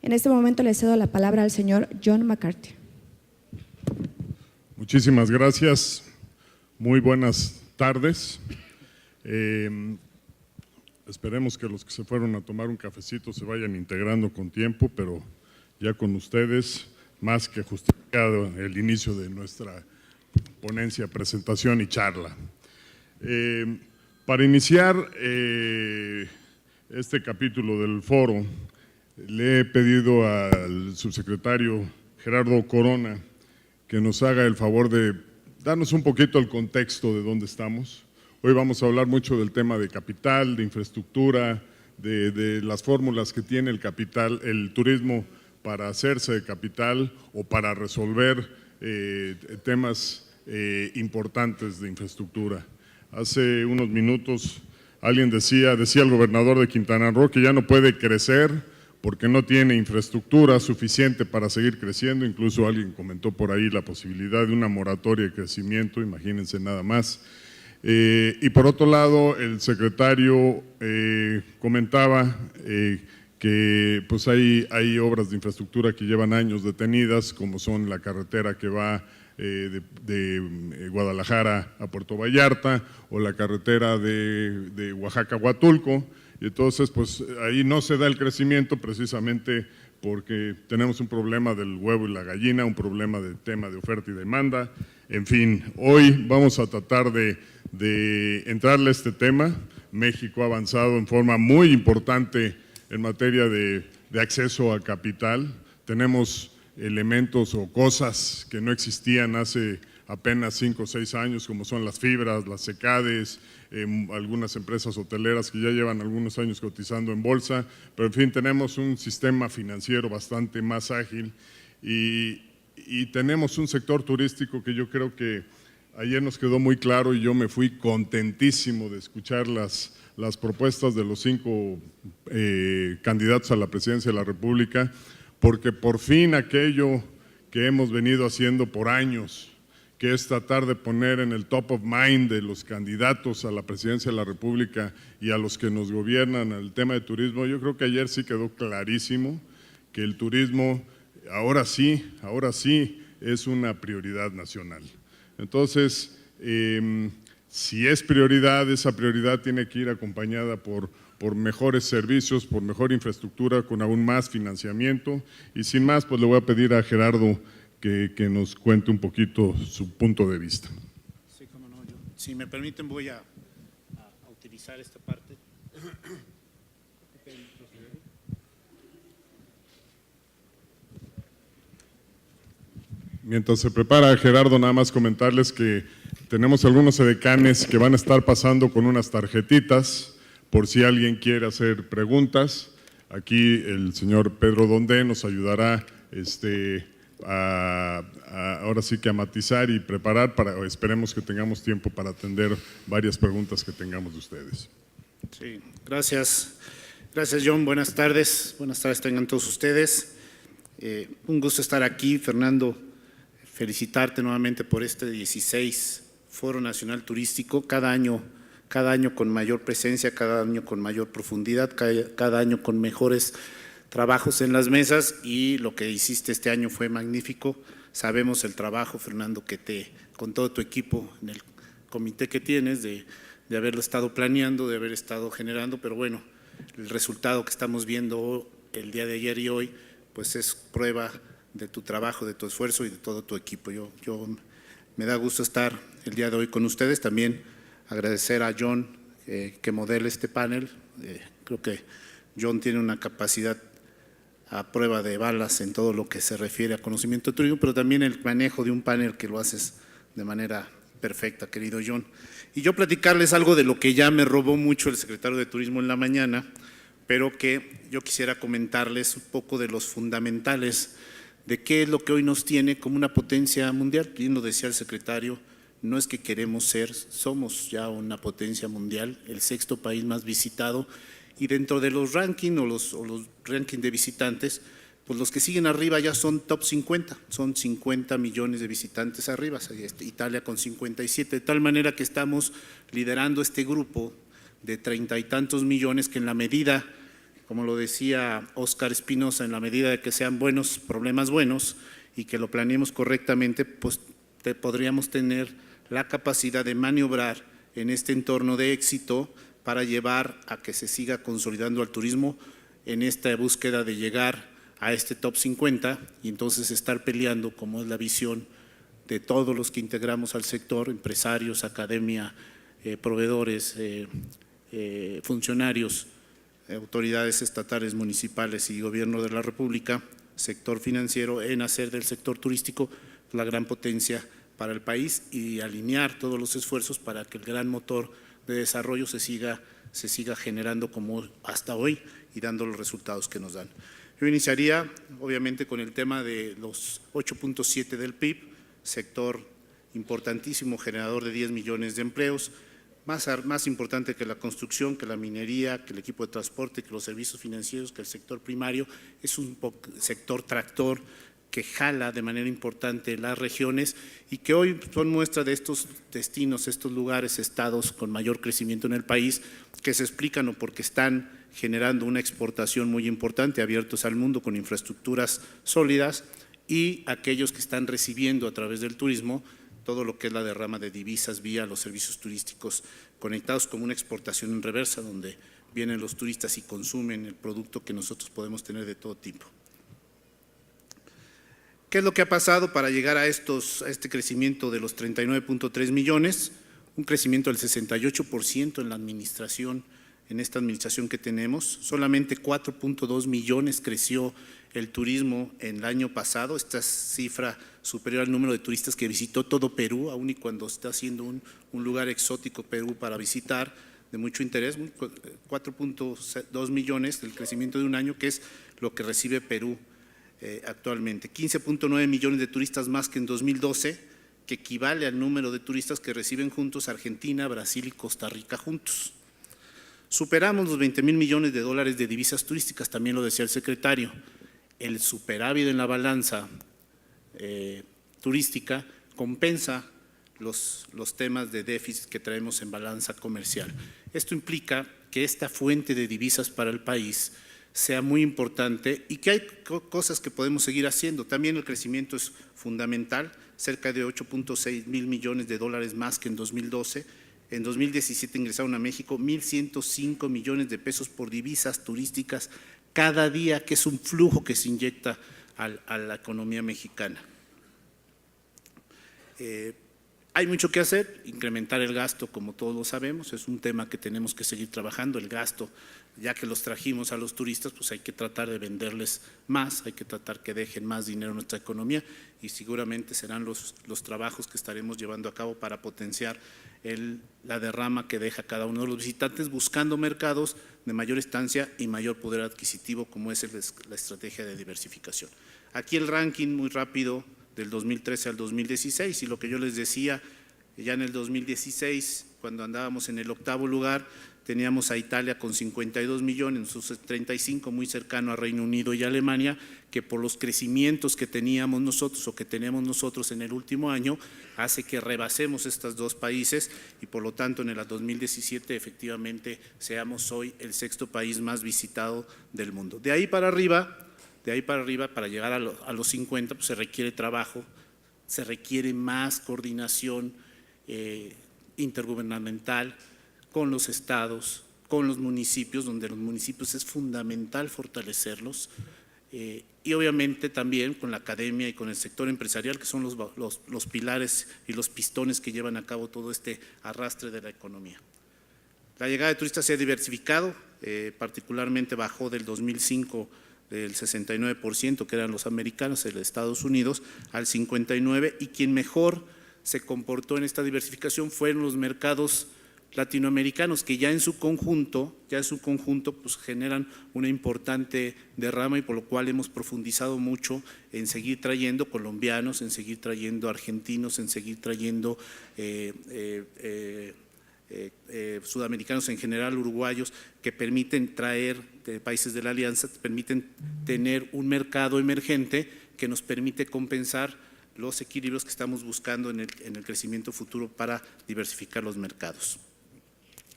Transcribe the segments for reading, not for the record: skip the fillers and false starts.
En este momento le cedo la palabra al señor John McCarthy. Muchísimas gracias. Muy buenas tardes. Esperemos que los que se fueron a tomar un cafecito se vayan integrando con tiempo, pero ya con ustedes, más que justificado el inicio de nuestra ponencia, presentación y charla. Para iniciar este capítulo del foro, le he pedido al subsecretario Gerardo Corona que nos haga el favor de darnos un poquito el contexto de dónde estamos. Hoy vamos a hablar mucho del tema de capital, de infraestructura, de las fórmulas que tiene el capital, el turismo para hacerse de capital o para resolver temas importantes de infraestructura. Hace unos minutos alguien decía el gobernador de Quintana Roo que ya no puede crecer porque no tiene infraestructura suficiente para seguir creciendo. Incluso alguien comentó por ahí la posibilidad de una moratoria de crecimiento, imagínense nada más. Y por otro lado, el secretario comentaba que pues hay obras de infraestructura que llevan años detenidas, como son la carretera que va de Guadalajara a Puerto Vallarta o la carretera de Oaxaca a Huatulco. Y entonces, pues ahí no se da el crecimiento precisamente porque tenemos un problema del huevo y la gallina, un problema del tema de oferta y demanda. En fin, hoy vamos a tratar de entrarle a este tema. México ha avanzado en forma muy importante en materia de acceso a capital. Tenemos elementos o cosas que no existían hace apenas 5 o 6 años, como son las fibras, las CECADES, algunas empresas hoteleras que ya llevan algunos años cotizando en bolsa, pero en fin, tenemos un sistema financiero bastante más ágil y tenemos un sector turístico que yo creo que ayer nos quedó muy claro y yo me fui contentísimo de escuchar las propuestas de los 5 candidatos a la presidencia de la República, porque por fin aquello que hemos venido haciendo por años, que es tratar de poner en el top of mind de los candidatos a la presidencia de la República y a los que nos gobiernan el tema de turismo. Yo creo que ayer sí quedó clarísimo que el turismo ahora sí es una prioridad nacional. Entonces, si es prioridad, esa prioridad tiene que ir acompañada por mejores servicios, por mejor infraestructura, con aún más financiamiento. Y sin más, pues le voy a pedir a Gerardo que nos cuente un poquito su punto de vista. Sí, cómo no, yo. Si me permiten, voy a utilizar esta parte. Mientras se prepara Gerardo, nada más comentarles que tenemos algunos edecanes que van a estar pasando con unas tarjetitas por si alguien quiere hacer preguntas. Aquí el señor Pedro Dondé nos ayudará ahora sí que a matizar y preparar, esperemos que tengamos tiempo para atender varias preguntas que tengamos de ustedes. Sí, gracias John, buenas tardes tengan todos ustedes. Un gusto estar aquí, Fernando, felicitarte nuevamente por este 16 Foro Nacional Turístico, cada año con mayor presencia, cada año con mayor profundidad, cada año con mejores trabajos en las mesas, y lo que hiciste este año fue magnífico. Sabemos el trabajo, Fernando, con todo tu equipo en el comité que tienes, de haberlo estado planeando, de haber estado generando, pero bueno, el resultado que estamos viendo el día de ayer y hoy, pues es prueba de tu trabajo, de tu esfuerzo y de todo tu equipo. Yo me da gusto estar el día de hoy con ustedes. También agradecer a John que modela este panel. Creo que John tiene una capacidad a prueba de balas en todo lo que se refiere a conocimiento de turismo, pero también el manejo de un panel que lo haces de manera perfecta, querido John. Y yo platicarles algo de lo que ya me robó mucho el secretario de Turismo en la mañana, pero que yo quisiera comentarles un poco de los fundamentales de qué es lo que hoy nos tiene como una potencia mundial. Bien lo decía el secretario, no es que queremos ser, somos ya una potencia mundial, el 6º país más visitado. Y dentro de los rankings o los rankings de visitantes, pues los que siguen arriba ya son top 50, son 50 millones de visitantes arriba, Italia con 57, de tal manera que estamos liderando este grupo de 30 y tantos millones que en la medida como lo decía Óscar Espinosa, en la medida de que sean buenos, problemas buenos y que lo planeemos correctamente, pues podríamos tener la capacidad de maniobrar en este entorno de éxito para llevar a que se siga consolidando al turismo en esta búsqueda de llegar a este top 50 y entonces estar peleando, como es la visión de todos los que integramos al sector, empresarios, academia, proveedores, funcionarios, autoridades estatales, municipales y gobierno de la República, sector financiero, en hacer del sector turístico la gran potencia para el país y alinear todos los esfuerzos para que el gran motor de desarrollo se siga generando como hasta hoy y dando los resultados que nos dan. Yo iniciaría obviamente con el tema de los 8.7 del PIB, sector importantísimo, generador de 10 millones de empleos, más importante que la construcción, que la minería, que el equipo de transporte, que los servicios financieros, que el sector primario, es un sector tractor que jala de manera importante las regiones y que hoy son muestra de estos destinos, estos lugares, estados con mayor crecimiento en el país, que se explican o porque están generando una exportación muy importante, abiertos al mundo con infraestructuras sólidas, y aquellos que están recibiendo a través del turismo todo lo que es la derrama de divisas vía los servicios turísticos conectados como una exportación en reversa, donde vienen los turistas y consumen el producto que nosotros podemos tener de todo tipo. ¿Qué es lo que ha pasado para llegar a este crecimiento de los 39.3 millones? Un crecimiento del 68% en la administración, en esta administración que tenemos. Solamente 4.2 millones creció el turismo en el año pasado, esta cifra superior al número de turistas que visitó todo Perú, aun y cuando está siendo un lugar exótico Perú para visitar, de mucho interés, 4.2 millones del crecimiento de un año, que es lo que recibe Perú actualmente. 15.9 millones de turistas más que en 2012, que equivale al número de turistas que reciben juntos Argentina, Brasil y Costa Rica juntos. Superamos los 20,000 millones de dólares de divisas turísticas, también lo decía el secretario. El superávit en la balanza turística compensa los temas de déficit que traemos en balanza comercial. Esto implica que esta fuente de divisas para el país sea muy importante y que hay cosas que podemos seguir haciendo. También el crecimiento es fundamental, cerca de 8.6 mil millones de dólares más que en 2012. En 2017 ingresaron a México 1.105 millones de pesos por divisas turísticas cada día, que es un flujo que se inyecta a la economía mexicana. Hay mucho que hacer, incrementar el gasto, como todos lo sabemos, es un tema que tenemos que seguir trabajando. El gasto, ya que los trajimos a los turistas, pues hay que tratar de venderles más, hay que tratar que dejen más dinero en nuestra economía y seguramente serán los trabajos que estaremos llevando a cabo para potenciar la derrama que deja cada uno de los visitantes, buscando mercados de mayor estancia y mayor poder adquisitivo, como es la estrategia de diversificación. Aquí el ranking muy rápido del 2013 al 2016, y lo que yo les decía, ya en el 2016, cuando andábamos en el 8º lugar, teníamos a Italia con 52 millones, en sus 35, muy cercano a Reino Unido y Alemania, que por los crecimientos que teníamos nosotros o que tenemos nosotros en el último año, hace que rebasemos estos dos países y por lo tanto en el 2017 efectivamente seamos hoy el 6º país más visitado del mundo. De ahí para arriba, para llegar a los 50, pues se requiere trabajo, se requiere más coordinación intergubernamental con los estados, con los municipios, donde los municipios es fundamental fortalecerlos, y obviamente también con la academia y con el sector empresarial, que son los pilares y los pistones que llevan a cabo todo este arrastre de la economía. La llegada de turistas se ha diversificado, particularmente bajó del 2005 del 69%, que eran los americanos, de Estados Unidos, al 59%, y quien mejor se comportó en esta diversificación fueron los mercados latinoamericanos, que ya en su conjunto pues generan una importante derrama y por lo cual hemos profundizado mucho en seguir trayendo colombianos, en seguir trayendo argentinos, en seguir trayendo sudamericanos en general, uruguayos, que permiten traer de países de la alianza, permiten tener un mercado emergente que nos permite compensar los equilibrios que estamos buscando en el crecimiento futuro para diversificar los mercados.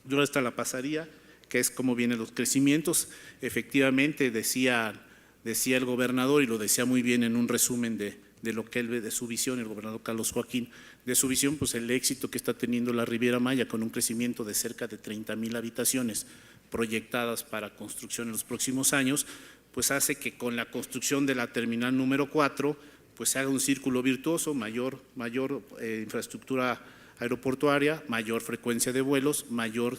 Yo esta la pasaría. que es cómo vienen los crecimientos. Efectivamente, decía el gobernador, y lo decía muy bien en un resumen de lo que él ve de su visión, el gobernador Carlos Joaquín, de su visión, pues el éxito que está teniendo la Riviera Maya con un crecimiento de cerca de 30,000 habitaciones proyectadas para construcción en los próximos años, pues hace que con la construcción de la terminal número 4, pues se haga un círculo virtuoso, mayor infraestructura aeroportuaria, mayor frecuencia de vuelos, mayor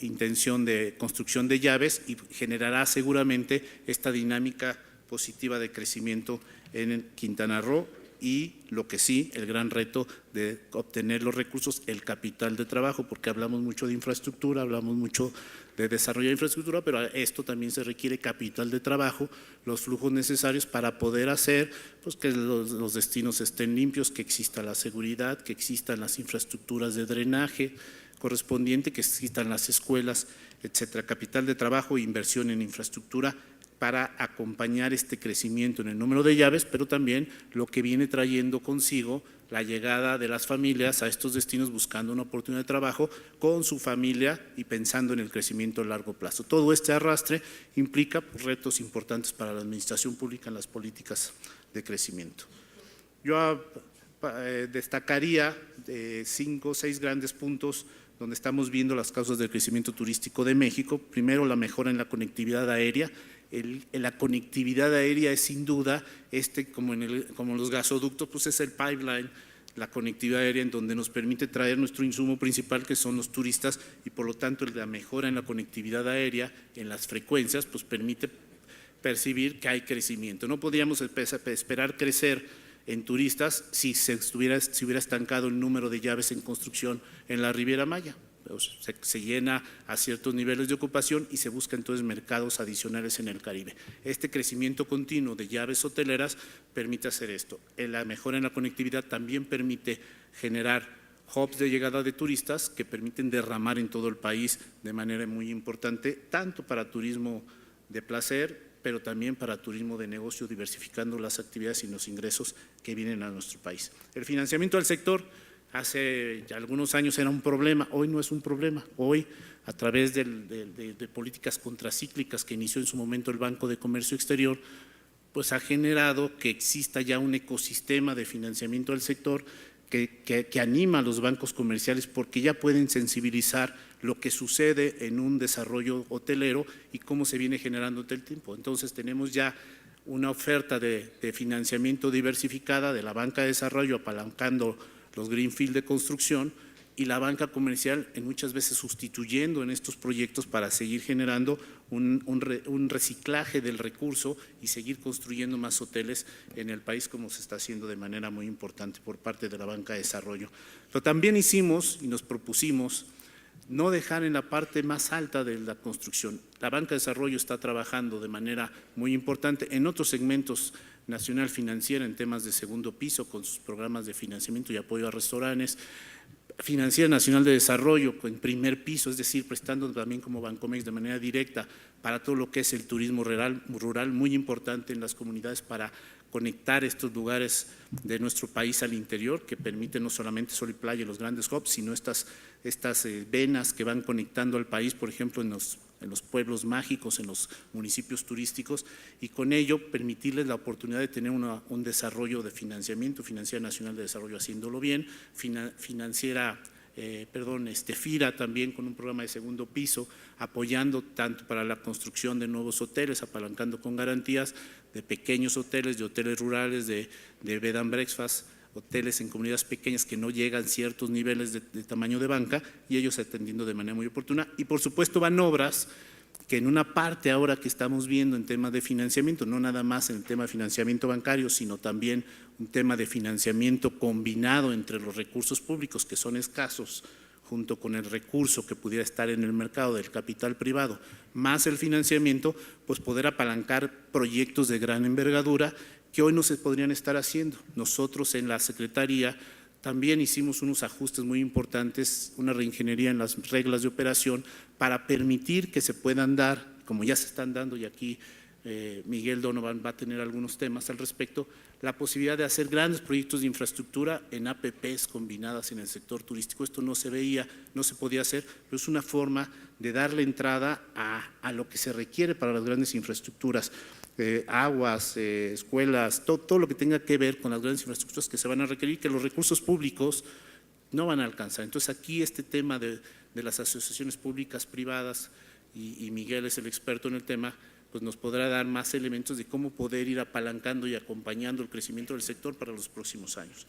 intención de construcción de llaves, y generará seguramente esta dinámica positiva de crecimiento en Quintana Roo. Y lo que sí, el gran reto de obtener los recursos, el capital de trabajo, porque hablamos mucho de infraestructura, hablamos mucho de desarrollo de infraestructura, pero a esto también se requiere capital de trabajo, los flujos necesarios para poder hacer pues, que los destinos estén limpios, que exista la seguridad, que existan las infraestructuras de drenaje correspondiente, que existan las escuelas, etcétera. Capital de trabajo e inversión en infraestructura para acompañar este crecimiento en el número de llaves, pero también lo que viene trayendo consigo la llegada de las familias a estos destinos buscando una oportunidad de trabajo con su familia y pensando en el crecimiento a largo plazo. Todo este arrastre implica retos importantes para la administración pública en las políticas de crecimiento. Yo destacaría 5 o 6 grandes puntos donde estamos viendo las causas del crecimiento turístico de México. Primero, la mejora en la conectividad aérea. La conectividad aérea es sin duda, como los gasoductos, pues es el pipeline, la conectividad aérea en donde nos permite traer nuestro insumo principal, que son los turistas, y por lo tanto la mejora en la conectividad aérea, en las frecuencias, pues permite percibir que hay crecimiento. No podríamos esperar crecer en turistas si hubiera estancado el número de llaves en construcción en la Riviera Maya. Se llena a ciertos niveles de ocupación y se buscan entonces mercados adicionales en el Caribe. Este crecimiento continuo de llaves hoteleras permite hacer esto. La mejora en la conectividad también permite generar hubs de llegada de turistas que permiten derramar en todo el país de manera muy importante, tanto para turismo de placer, pero también para turismo de negocio, diversificando las actividades y los ingresos que vienen a nuestro país. El financiamiento del sector hace ya algunos años era un problema, hoy no es un problema. Hoy, a través de políticas contracíclicas que inició en su momento el Banco de Comercio Exterior, pues ha generado que exista ya un ecosistema de financiamiento del sector que anima a los bancos comerciales, porque ya pueden sensibilizar lo que sucede en un desarrollo hotelero y cómo se viene generando todo el tiempo. Entonces tenemos ya una oferta de financiamiento diversificada de la banca de desarrollo apalancando los greenfield de construcción, y la banca comercial en muchas veces sustituyendo en estos proyectos para seguir generando un reciclaje del recurso y seguir construyendo más hoteles en el país, como se está haciendo de manera muy importante por parte de la banca de desarrollo. Pero también hicimos y nos propusimos no dejar en la parte más alta de la construcción. La banca de desarrollo está trabajando de manera muy importante en otros segmentos nacional financiera, en temas de segundo piso, con sus programas de financiamiento y apoyo a restaurantes, Financiera Nacional de Desarrollo en primer piso, es decir, prestando también como Bancomex de manera directa para todo lo que es el turismo rural, muy importante en las comunidades para conectar estos lugares de nuestro país al interior, que permiten no solamente sol y playa y los grandes hubs, sino estas venas que van conectando al país, por ejemplo, en los pueblos mágicos, en los municipios turísticos, y con ello permitirles la oportunidad de tener un desarrollo de financiamiento, Financiera Nacional de Desarrollo haciéndolo bien, FIRA también con un programa de segundo piso, apoyando tanto para la construcción de nuevos hoteles, apalancando con garantías de pequeños hoteles, de hoteles rurales, de bed and breakfast, hoteles en comunidades pequeñas que no llegan a ciertos niveles de tamaño de banca, y ellos atendiendo de manera muy oportuna. Y por supuesto van obras que en una parte ahora que estamos viendo en tema de financiamiento, no nada más en el tema de financiamiento bancario, sino también un tema de financiamiento combinado entre los recursos públicos, que son escasos, junto con el recurso que pudiera estar en el mercado del capital privado, más el financiamiento, pues poder apalancar proyectos de gran envergadura que hoy no se podrían estar haciendo. Nosotros en la Secretaría también hicimos unos ajustes muy importantes, una reingeniería en las reglas de operación para permitir que se puedan dar, como ya se están dando, y aquí Miguel Donovan va a tener algunos temas al respecto, la posibilidad de hacer grandes proyectos de infraestructura en APPs combinadas en el sector turístico. Esto no se veía, no se podía hacer, pero es una forma de darle entrada a lo que se requiere para las grandes infraestructuras, aguas, escuelas, todo lo que tenga que ver con las grandes infraestructuras que se van a requerir, que los recursos públicos no van a alcanzar. Entonces aquí este tema de las asociaciones públicas privadas, y Miguel es el experto en el tema, pues nos podrá dar más elementos de cómo poder ir apalancando y acompañando el crecimiento del sector para los próximos años.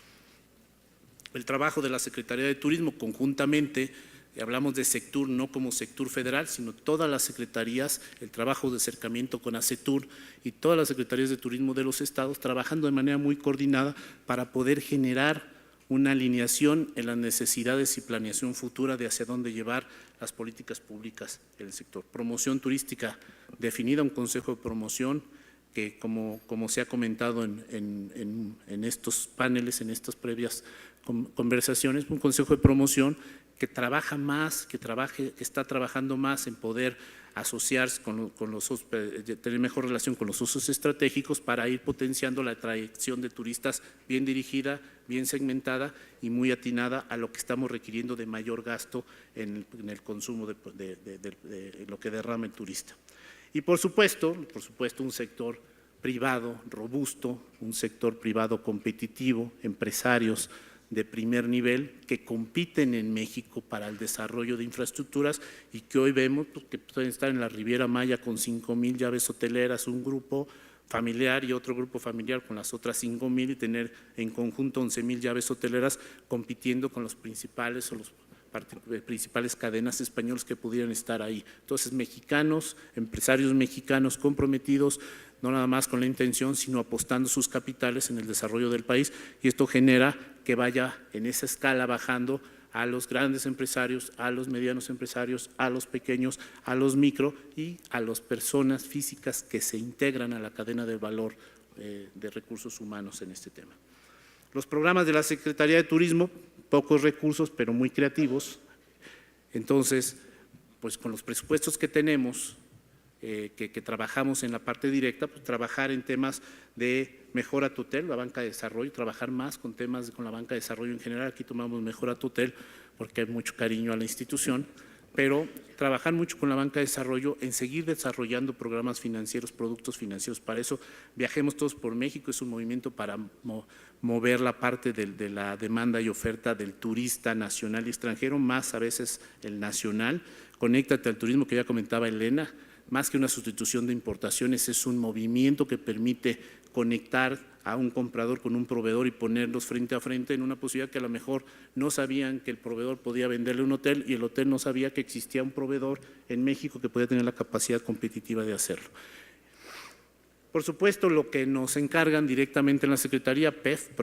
El trabajo de la Secretaría de Turismo conjuntamente, hablamos de Sectur no como Sectur federal, sino todas las secretarías, el trabajo de acercamiento con ASETUR y todas las secretarías de turismo de los estados, trabajando de manera muy coordinada para poder generar una alineación en las necesidades y planeación futura de hacia dónde llevar las políticas públicas en el sector. Promoción turística definida, un consejo de promoción que como se ha comentado en estos paneles, en estas previas conversaciones, un consejo de promoción que trabaja más, que está trabajando más en poder asociarse tener mejor relación con los usos estratégicos para ir potenciando la atracción de turistas bien dirigida, bien segmentada y muy atinada a lo que estamos requiriendo de mayor gasto en el consumo de lo que derrama el turista. Y por supuesto un sector privado robusto, un sector privado competitivo, empresarios de primer nivel que compiten en México para el desarrollo de infraestructuras y que hoy vemos que pueden estar en la Riviera Maya con 5,000 llaves hoteleras, un grupo familiar y otro grupo familiar con las otras 5,000 y tener en conjunto 11,000 llaves hoteleras compitiendo con los principales cadenas españolas que pudieran estar ahí. Entonces, mexicanos, empresarios mexicanos comprometidos, no nada más con la intención, sino apostando sus capitales en el desarrollo del país, y esto genera que vaya en esa escala bajando a los grandes empresarios, a los medianos empresarios, a los pequeños, a los micro y a las personas físicas que se integran a la cadena de valor de recursos humanos en este tema. Los programas de la Secretaría de Turismo, pocos recursos, pero muy creativos. Entonces, pues con los presupuestos que tenemos, que trabajamos en la parte directa, pues trabajar en temas de Mejora tu Hotel, la banca de desarrollo, trabajar más con temas con la banca de desarrollo en general. Aquí tomamos Mejora tu Hotel porque hay mucho cariño a la institución, pero trabajar mucho con la banca de desarrollo en seguir desarrollando programas financieros, productos financieros. Para eso Viajemos Todos por México es un movimiento para mover la parte de la demanda y oferta del turista nacional y extranjero, más a veces el nacional. Conéctate al turismo, que ya comentaba Elena, más que una sustitución de importaciones, es un movimiento que permite conectar a un comprador con un proveedor y ponerlos frente a frente en una posibilidad que a lo mejor no sabían que el proveedor podía venderle un hotel y el hotel no sabía que existía un proveedor en México que podía tener la capacidad competitiva de hacerlo. Por supuesto, lo que nos encargan directamente en la Secretaría, PEF,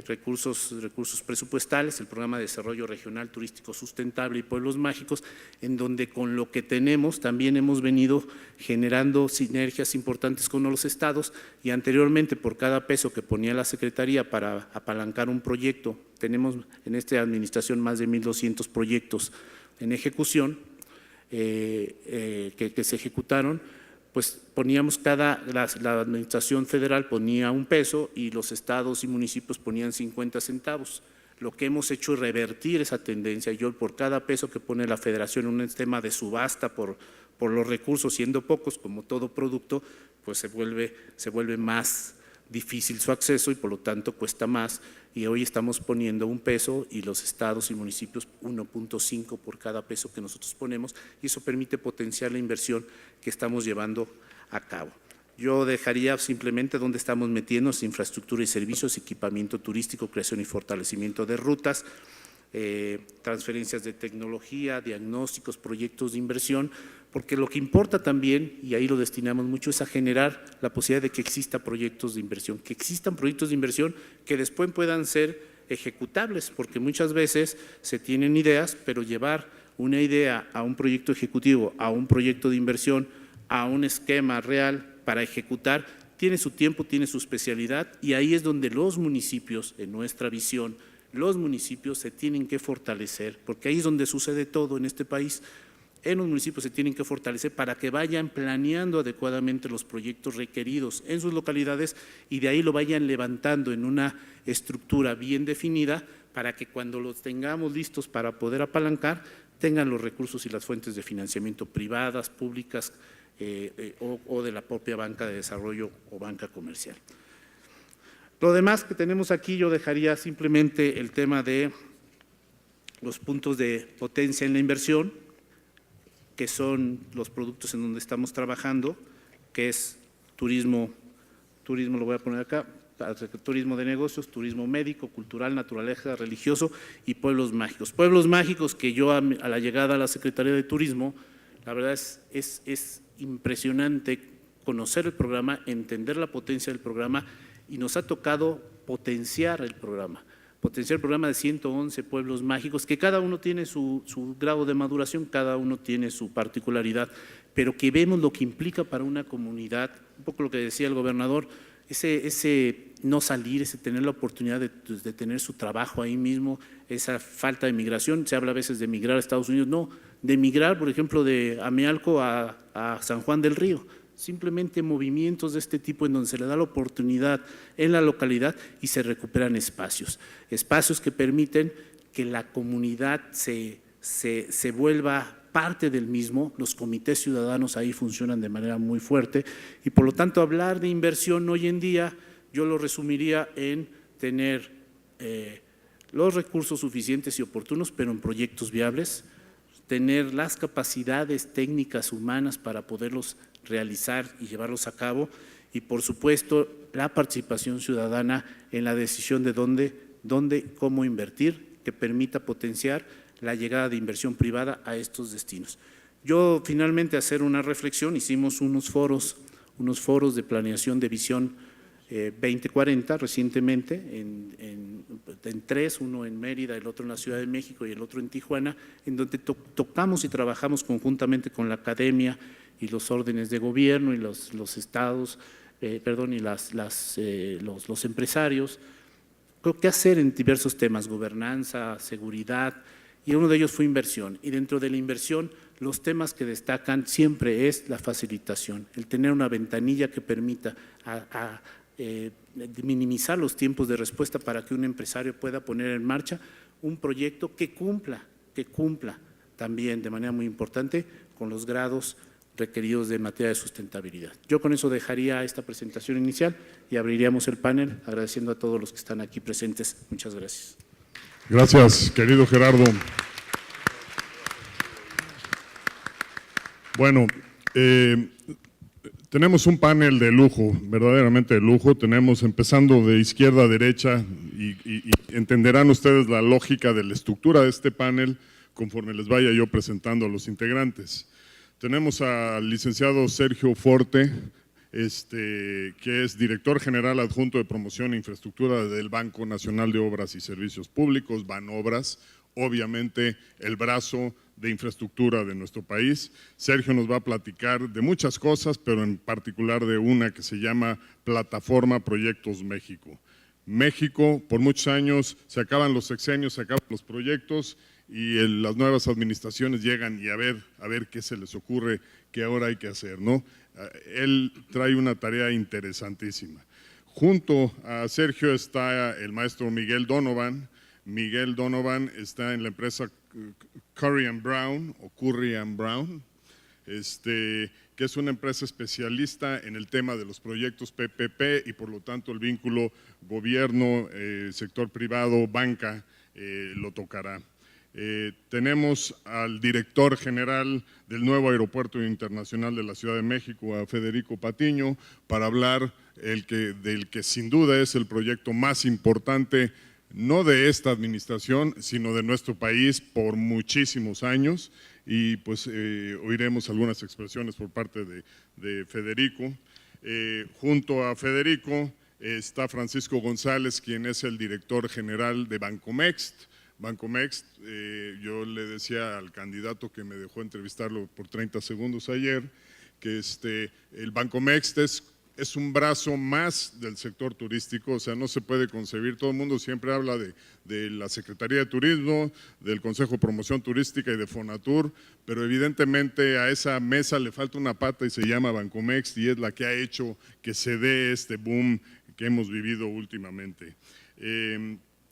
recursos presupuestales, el Programa de Desarrollo Regional Turístico Sustentable y Pueblos Mágicos, en donde con lo que tenemos también hemos venido generando sinergias importantes con los estados y anteriormente por cada peso que ponía la Secretaría para apalancar un proyecto, tenemos en esta administración más de 1,200 proyectos en ejecución que se ejecutaron. Pues poníamos la administración federal ponía un peso y los estados y municipios ponían 50 centavos. Lo que hemos hecho es revertir esa tendencia. Yo por cada peso que pone la federación en un tema de subasta por los recursos, siendo pocos como todo producto, pues se vuelve más difícil su acceso y por lo tanto cuesta más, y hoy estamos poniendo un peso y los estados y municipios 1.5 por cada peso que nosotros ponemos, y eso permite potenciar la inversión que estamos llevando a cabo. Yo dejaría simplemente donde estamos metiéndonos: infraestructura y servicios, equipamiento turístico, creación y fortalecimiento de rutas, transferencias de tecnología, diagnósticos, proyectos de inversión, porque lo que importa también, y ahí lo destinamos mucho, es a generar la posibilidad de que existan proyectos de inversión, que después puedan ser ejecutables, porque muchas veces se tienen ideas, pero llevar una idea a un proyecto ejecutivo, a un proyecto de inversión, a un esquema real para ejecutar, tiene su tiempo, tiene su especialidad, y ahí es donde los municipios, en nuestra visión, los municipios se tienen que fortalecer, porque ahí es donde sucede todo en este país. en los municipios se tienen que fortalecer para que vayan planeando adecuadamente los proyectos requeridos en sus localidades y de ahí lo vayan levantando en una estructura bien definida para que cuando los tengamos listos para poder apalancar, tengan los recursos y las fuentes de financiamiento privadas, públicas o de la propia banca de desarrollo o banca comercial. Lo demás que tenemos aquí, yo dejaría simplemente el tema de los puntos de potencia en la inversión, que son los productos en donde estamos trabajando, que es turismo lo voy a poner acá, turismo de negocios, turismo médico, cultural, naturaleza, religioso y pueblos mágicos. Pueblos mágicos que yo a la llegada a la Secretaría de Turismo, la verdad es impresionante conocer el programa, entender la potencia del programa y nos ha tocado potenciar el programa de 111 pueblos mágicos, que cada uno tiene su grado de maduración, cada uno tiene su particularidad, pero que vemos lo que implica para una comunidad, un poco lo que decía el gobernador, ese no salir, ese tener la oportunidad de tener su trabajo ahí mismo, esa falta de migración, se habla a veces de migrar a Estados Unidos, no, de migrar, por ejemplo, de Amealco a San Juan del Río, simplemente movimientos de este tipo en donde se le da la oportunidad en la localidad y se recuperan espacios que permiten que la comunidad se vuelva parte del mismo. Los comités ciudadanos ahí funcionan de manera muy fuerte y por lo tanto hablar de inversión hoy en día yo lo resumiría en tener los recursos suficientes y oportunos, pero en proyectos viables, tener las capacidades técnicas humanas para poderlos realizar y llevarlos a cabo y por supuesto la participación ciudadana en la decisión de dónde, cómo invertir, que permita potenciar la llegada de inversión privada a estos destinos. Yo finalmente hacer una reflexión, hicimos unos foros de planeación de visión 2040 recientemente en tres, uno en Mérida, el otro en la Ciudad de México y el otro en Tijuana, en donde tocamos y trabajamos conjuntamente con la academia y los órdenes de gobierno y los estados, y los empresarios, qué hacer en diversos temas, gobernanza, seguridad, y uno de ellos fue inversión. Y dentro de la inversión, los temas que destacan siempre es la facilitación, el tener una ventanilla que permita minimizar los tiempos de respuesta para que un empresario pueda poner en marcha un proyecto que cumpla también de manera muy importante con los grados requeridos de materia de sustentabilidad. Yo con eso dejaría esta presentación inicial y abriríamos el panel agradeciendo a todos los que están aquí presentes. Muchas gracias. Gracias, querido Gerardo. Bueno, tenemos un panel de lujo, verdaderamente de lujo. Tenemos empezando de izquierda a derecha y entenderán ustedes la lógica de la estructura de este panel conforme les vaya yo presentando a los integrantes. Tenemos al licenciado Sergio Forte, que es director general adjunto de promoción e infraestructura del Banco Nacional de Obras y Servicios Públicos, Banobras, obviamente el brazo de infraestructura de nuestro país. Sergio nos va a platicar de muchas cosas, pero en particular de una que se llama Plataforma Proyectos México. México, por muchos años, se acaban los sexenios, se acaban los proyectos y las nuevas administraciones llegan y a ver qué se les ocurre, qué ahora hay que hacer, ¿no? Él trae una tarea interesantísima. Junto a Sergio está el maestro Miguel Donovan. Miguel Donovan está en la empresa Curry & Brown, que es una empresa especialista en el tema de los proyectos PPP y por lo tanto el vínculo gobierno, sector privado, banca, lo tocará. Tenemos al director general del nuevo Aeropuerto Internacional de la Ciudad de México, a Federico Patiño, para hablar del que sin duda es el proyecto más importante, no de esta administración, sino de nuestro país por muchísimos años, y pues oiremos algunas expresiones por parte de Federico. Junto a Federico está Francisco González, quien es el director general de Bancomext. Bancomext, yo le decía al candidato que me dejó entrevistarlo por 30 segundos ayer, que el Bancomext es es un brazo más del sector turístico, o sea, no se puede concebir, todo el mundo siempre habla de la Secretaría de Turismo, del Consejo de Promoción Turística y de Fonatur, pero evidentemente a esa mesa le falta una pata y se llama Bancomext y es la que ha hecho que se dé este boom que hemos vivido últimamente.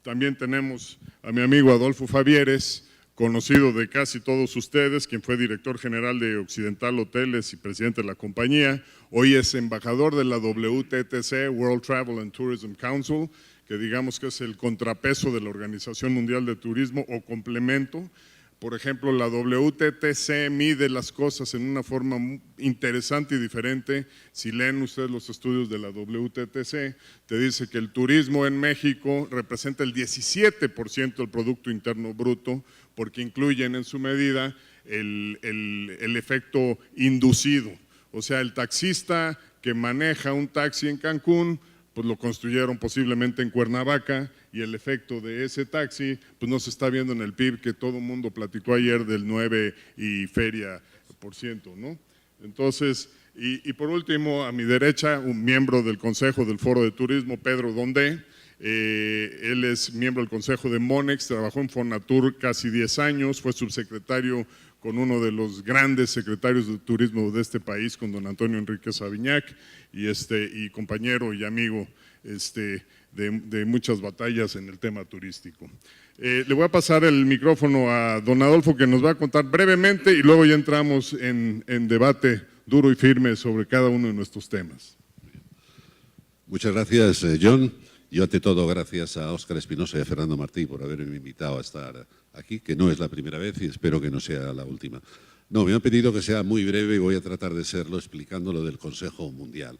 También tenemos a mi amigo Adolfo Favieres, conocido de casi todos ustedes, quien fue director general de Occidental Hoteles y presidente de la compañía. Hoy es embajador de la WTTC, World Travel and Tourism Council, que digamos que es el contrapeso de la Organización Mundial de Turismo o complemento. Por ejemplo, la WTTC mide las cosas en una forma muy interesante y diferente. Si leen ustedes los estudios de la WTTC, te dice que el turismo en México representa el 17% del Producto Interno Bruto, porque incluyen en su medida el efecto inducido. O sea, el taxista que maneja un taxi en Cancún, pues lo construyeron posiblemente en Cuernavaca y el efecto de ese taxi pues no se está viendo en el PIB que todo el mundo platicó ayer del 9 y feria por ciento, ¿no? Entonces, y por último, a mi derecha, un miembro del Consejo del Foro de Turismo, Pedro Dondé. Él es miembro del Consejo de Monex, trabajó en Fonatur casi 10 años, fue subsecretario con uno de los grandes secretarios de turismo de este país, con don Antonio Enríquez Aviñac, y compañero y amigo de muchas batallas en el tema turístico. Le voy a pasar el micrófono a don Adolfo, que nos va a contar brevemente y luego ya entramos en debate duro y firme sobre cada uno de nuestros temas. Muchas gracias, John. Yo, ante todo, gracias a Óscar Espinosa y a Fernando Martí por haberme invitado a estar aquí, que no es la primera vez y espero que no sea la última. No, me han pedido que sea muy breve y voy a tratar de serlo explicando lo del Consejo Mundial.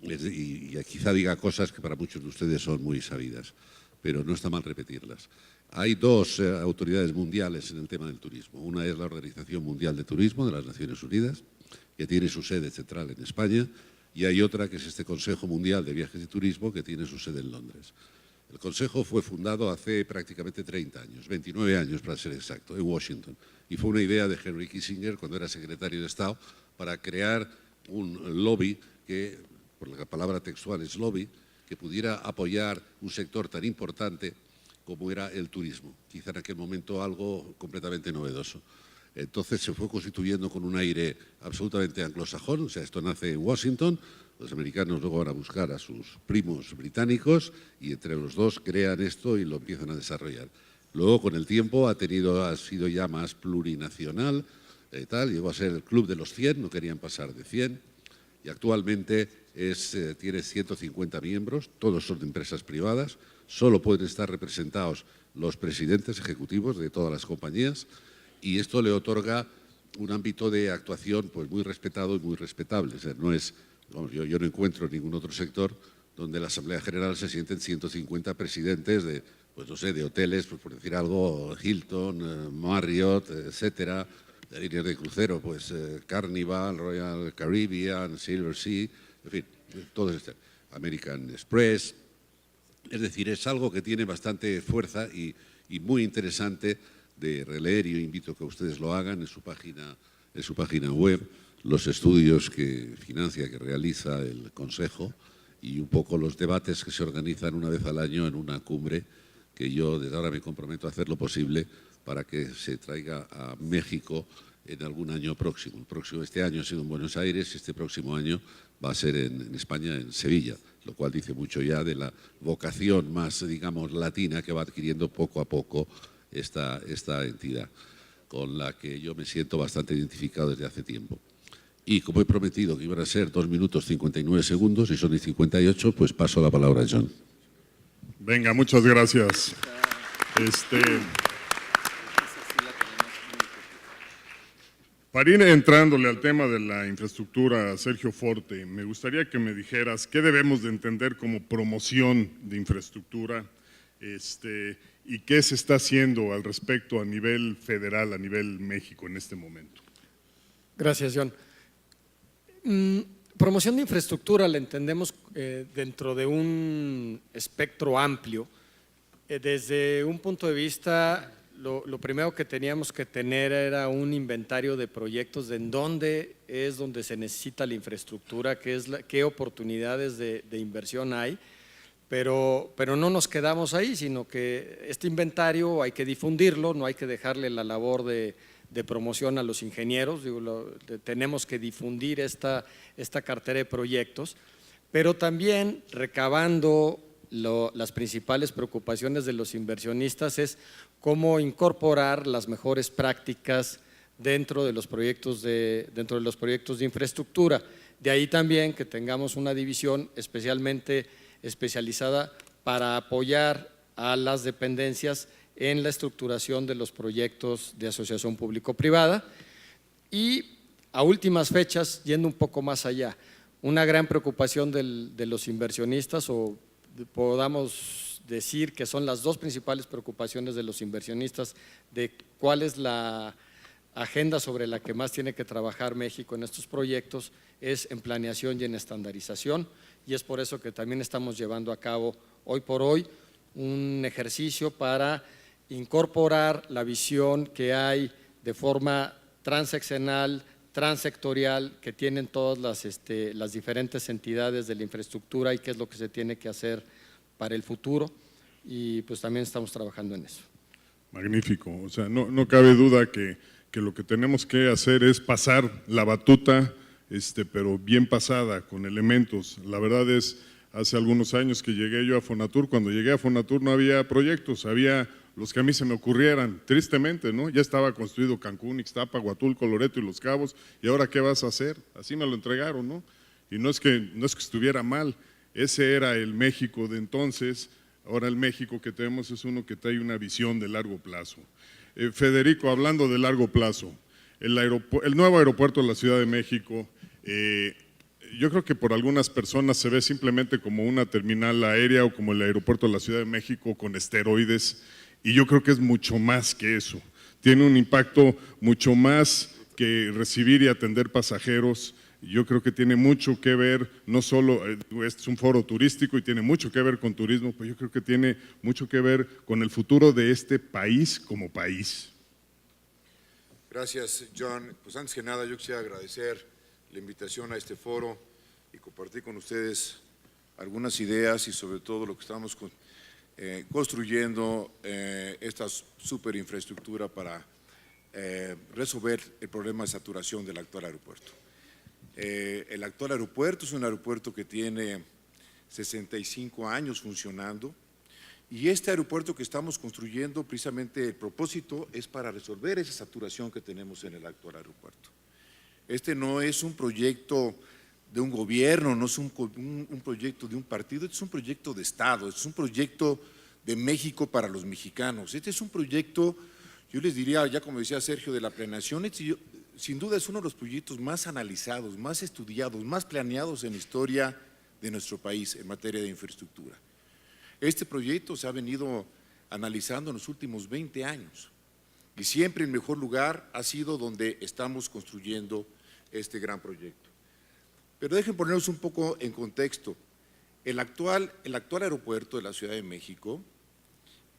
Y quizá diga cosas que para muchos de ustedes son muy sabidas, pero no está mal repetirlas. Hay dos autoridades mundiales en el tema del turismo. Una es la Organización Mundial de Turismo de las Naciones Unidas, que tiene su sede central en España, y hay otra que es este Consejo Mundial de Viajes y Turismo, que tiene su sede en Londres. El Consejo fue fundado hace prácticamente 30 años, 29 años para ser exacto, en Washington, y fue una idea de Henry Kissinger cuando era secretario de Estado para crear un lobby que, por la palabra textual es lobby, que pudiera apoyar un sector tan importante como era el turismo, quizá en aquel momento algo completamente novedoso. Entonces se fue constituyendo con un aire absolutamente anglosajón, o sea, esto nace en Washington, los americanos luego van a buscar a sus primos británicos y entre los dos crean esto y lo empiezan a desarrollar. Luego, con el tiempo, ha sido ya más plurinacional, llegó a ser el Club de los 100, no querían pasar de 100, y actualmente tiene 150 miembros, todos son de empresas privadas, solo pueden estar representados los presidentes ejecutivos de todas las compañías, y esto le otorga un ámbito de actuación pues muy respetado y muy respetable. O sea, no es, vamos, yo no encuentro ningún otro sector donde en la Asamblea General se sienten 150 presidentes de, pues no sé, de hoteles, pues por decir algo, Hilton, Marriott, etcétera, de líneas de crucero, pues Carnival, Royal Caribbean, Silver Sea, en fin, todo esto, American Express. Es decir, es algo que tiene bastante fuerza y muy interesante de releer, y yo invito a que ustedes lo hagan en su página web, los estudios que financia, que realiza el Consejo y un poco los debates que se organizan una vez al año en una cumbre que yo desde ahora me comprometo a hacer lo posible para que se traiga a México en algún año próximo. Este año ha sido en Buenos Aires y este próximo año va a ser en España, en Sevilla, lo cual dice mucho ya de la vocación más, digamos, latina que va adquiriendo poco a poco esta entidad, con la que yo me siento bastante identificado desde hace tiempo. Y como he prometido que iban a ser 2 minutos 59 segundos y son 58, pues paso la palabra a John. Venga, muchas gracias. Para ir entrándole al tema de la infraestructura, Sergio Forte, me gustaría que me dijeras qué debemos de entender como promoción de infraestructura, y qué se está haciendo al respecto a nivel federal, a nivel México en este momento. Gracias, John. Promoción de infraestructura la entendemos dentro de un espectro amplio, desde un punto de vista lo primero que teníamos que tener era un inventario de proyectos de en dónde es donde se necesita la infraestructura, qué oportunidades de inversión hay, pero no nos quedamos ahí, sino que este inventario hay que difundirlo, no hay que dejarle la labor de promoción a los ingenieros, tenemos que difundir esta cartera de proyectos, pero también recabando las principales preocupaciones de los inversionistas es cómo incorporar las mejores prácticas dentro de los proyectos de infraestructura. De ahí también que tengamos una división especializada para apoyar a las dependencias en la estructuración de los proyectos de asociación público-privada. Y a últimas fechas, yendo un poco más allá, una gran preocupación de los inversionistas, o podamos decir que son las dos principales preocupaciones de los inversionistas de cuál es la agenda sobre la que más tiene que trabajar México en estos proyectos, es en planeación y en estandarización, y es por eso que también estamos llevando a cabo hoy por hoy un ejercicio para incorporar la visión que hay de forma transeccional, transsectorial, que tienen todas las diferentes entidades de la infraestructura y qué es lo que se tiene que hacer para el futuro, y pues también estamos trabajando en eso. Magnífico, o sea, no cabe duda que lo que tenemos que hacer es pasar la batuta, pero bien pasada, con elementos. La verdad es, hace algunos años que llegué yo a Fonatur, cuando llegué a Fonatur no había proyectos, había los que a mí se me ocurrieran, tristemente, ¿no? Ya estaba construido Cancún, Ixtapa, Huatulco, Loreto y Los Cabos, y ahora ¿qué vas a hacer? Así me lo entregaron, ¿no? Y no es que estuviera mal, ese era el México de entonces. Ahora el México que tenemos es uno que trae una visión de largo plazo. Federico, hablando de largo plazo, el nuevo aeropuerto de la Ciudad de México, yo creo que por algunas personas se ve simplemente como una terminal aérea o como el aeropuerto de la Ciudad de México con esteroides, y yo creo que es mucho más que eso. Tiene un impacto mucho más que recibir y atender pasajeros. Yo creo que tiene mucho que ver, no solo, es un foro turístico y tiene mucho que ver con turismo, pero yo creo que tiene mucho que ver con el futuro de este país como país. Gracias, John. Pues antes que nada yo quisiera agradecer la invitación a este foro y compartir con ustedes algunas ideas y sobre todo lo que estamos construyendo esta superinfraestructura para resolver el problema de saturación del actual aeropuerto. El actual aeropuerto es un aeropuerto que tiene 65 años funcionando, y este aeropuerto que estamos construyendo, precisamente el propósito es para resolver esa saturación que tenemos en el actual aeropuerto. Este no es un proyecto de un gobierno, no es un proyecto de un partido, este es un proyecto de Estado, este es un proyecto de México para los mexicanos. Este es un proyecto, yo les diría, ya como decía Sergio, de la planeación, sin duda es uno de los proyectos más analizados, más estudiados, más planeados en la historia de nuestro país en materia de infraestructura. Este proyecto se ha venido analizando en los últimos 20 años y siempre el mejor lugar ha sido donde estamos construyendo este gran proyecto. Pero dejen ponernos un poco en contexto. El actual aeropuerto de la Ciudad de México,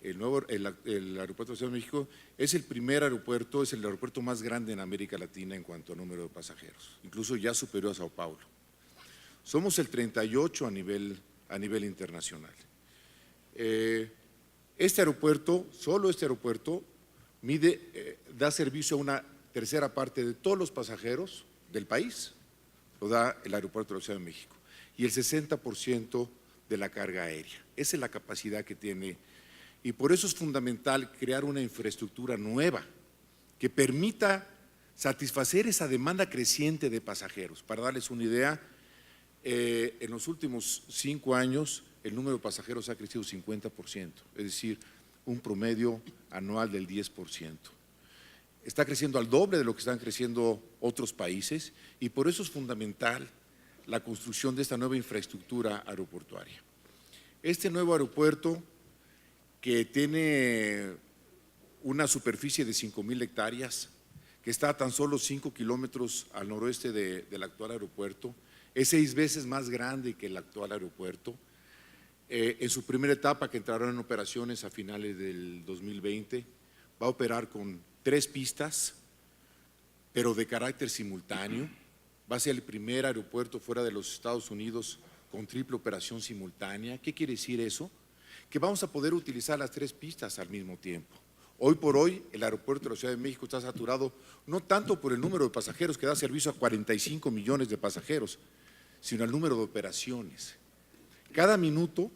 el aeropuerto de la Ciudad de México es el primer aeropuerto, es el aeropuerto más grande en América Latina en cuanto a número de pasajeros, incluso ya superó a Sao Paulo. Somos el 38 a nivel internacional. Este aeropuerto, solo este aeropuerto, da servicio a una tercera parte de todos los pasajeros del país, lo da el aeropuerto de la Ciudad de México, y el 60% de la carga aérea. Esa es la capacidad que tiene. Y por eso es fundamental crear una infraestructura nueva que permita satisfacer esa demanda creciente de pasajeros. Para darles una idea, en los últimos 5 años el número de pasajeros ha crecido 50%, es decir, un promedio anual del 10%. Está creciendo al doble de lo que están creciendo otros países, y por eso es fundamental la construcción de esta nueva infraestructura aeroportuaria. Este nuevo aeropuerto, que tiene una superficie de 5,000 hectáreas, que está a tan solo 5 kilómetros al noroeste del actual aeropuerto, es 6 veces más grande que el actual aeropuerto. En su primera etapa, que entrará en operaciones a finales del 2020, va a operar con 3 pistas, pero de carácter simultáneo. Va a ser el primer aeropuerto fuera de los Estados Unidos con triple operación simultánea. ¿Qué quiere decir eso? Que vamos a poder utilizar las 3 pistas al mismo tiempo. Hoy por hoy, el aeropuerto de la Ciudad de México está saturado no tanto por el número de pasajeros, que da servicio a 45 millones de pasajeros, sino el número de operaciones. Cada minuto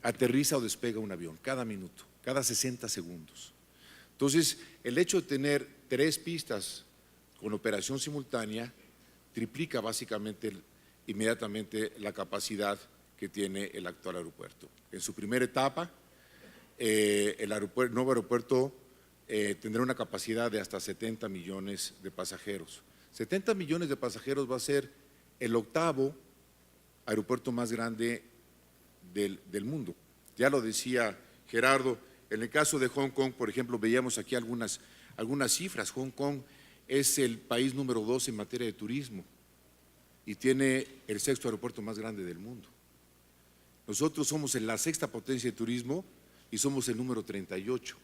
aterriza o despega un avión, cada minuto, cada 60 segundos. Entonces, el hecho de tener 3 pistas con operación simultánea triplica básicamente inmediatamente la capacidad que tiene el actual aeropuerto. En su primera etapa, el nuevo aeropuerto tendrá una capacidad de hasta 70 millones de pasajeros. 70 millones de pasajeros va a ser el 8º aeropuerto más grande del mundo. Ya lo decía Gerardo, en el caso de Hong Kong, por ejemplo, veíamos aquí algunas cifras. Hong Kong es el país número 2 en materia de turismo y tiene el 6º aeropuerto más grande del mundo. Nosotros somos la 6ª potencia de turismo y somos el número 38,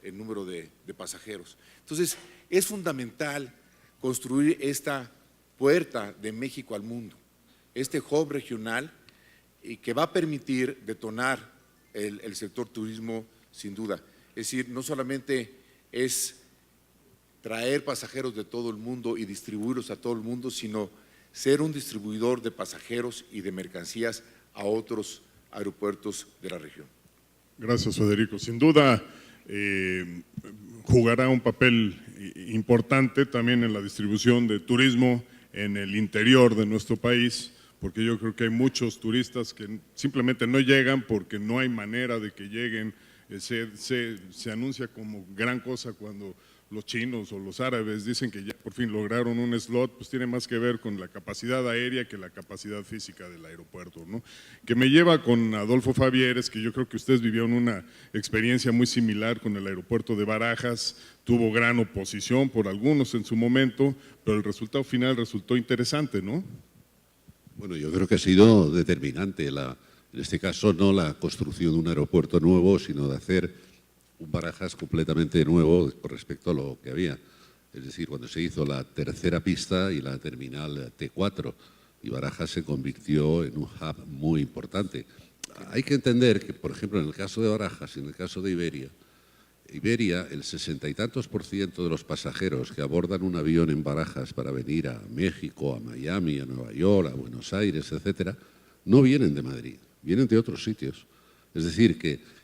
el número de pasajeros. Entonces, es fundamental construir esta puerta de México al mundo, este hub regional y que va a permitir detonar el sector turismo sin duda. Es decir, no solamente es traer pasajeros de todo el mundo y distribuirlos a todo el mundo, sino ser un distribuidor de pasajeros y de mercancías a otros aeropuertos de la región. Gracias, Federico. Sin duda jugará un papel importante también en la distribución de turismo en el interior de nuestro país, porque yo creo que hay muchos turistas que simplemente no llegan porque no hay manera de que lleguen. Se anuncia como gran cosa cuando los chinos o los árabes dicen que ya por fin lograron un slot, pues tiene más que ver con la capacidad aérea que la capacidad física del aeropuerto, ¿no? Que me lleva con Adolfo Fabieres, que yo creo que ustedes vivieron una experiencia muy similar con el aeropuerto de Barajas, tuvo gran oposición por algunos en su momento, pero el resultado final resultó interesante, ¿no? Bueno, yo creo que ha sido determinante, en este caso no la construcción de un aeropuerto nuevo, sino de hacer un Barajas completamente nuevo con respecto a lo que había. Es decir, cuando se hizo la 3ª pista y la terminal T4, y Barajas se convirtió en un hub muy importante. Hay que entender que, por ejemplo, en el caso de Barajas y en el caso de Iberia, el 60 y tantos % de los pasajeros que abordan un avión en Barajas para venir a México, a Miami, a Nueva York, a Buenos Aires, etcétera, no vienen de Madrid, vienen de otros sitios. Es decir,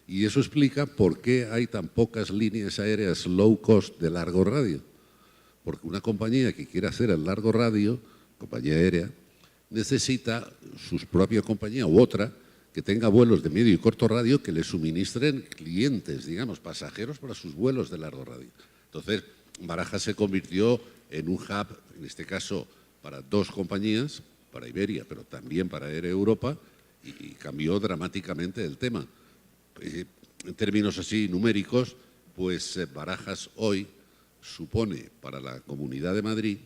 y eso explica por qué hay tan pocas líneas aéreas low cost de largo radio. Porque una compañía que quiera hacer el largo radio, compañía aérea, necesita su propia compañía u otra que tenga vuelos de medio y corto radio que le suministren clientes, digamos, pasajeros para sus vuelos de largo radio. Entonces, Barajas se convirtió en un hub, en este caso, para 2 compañías, para Iberia, pero también para Air Europa, y cambió dramáticamente el tema. En términos así numéricos, pues Barajas hoy supone para la Comunidad de Madrid,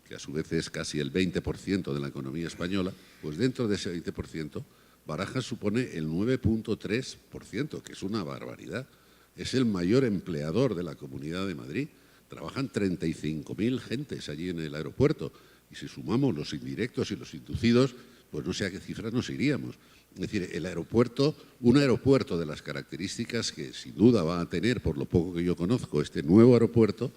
que a su vez es casi el 20% de la economía española, pues dentro de ese 20%, Barajas supone el 9,3%, que es una barbaridad. Es el mayor empleador de la Comunidad de Madrid. Trabajan 35.000 gentes allí en el aeropuerto. Y si sumamos los indirectos y los inducidos, pues no sé a qué cifras nos iríamos. Es decir, un aeropuerto de las características que sin duda va a tener, por lo poco que yo conozco, este nuevo aeropuerto,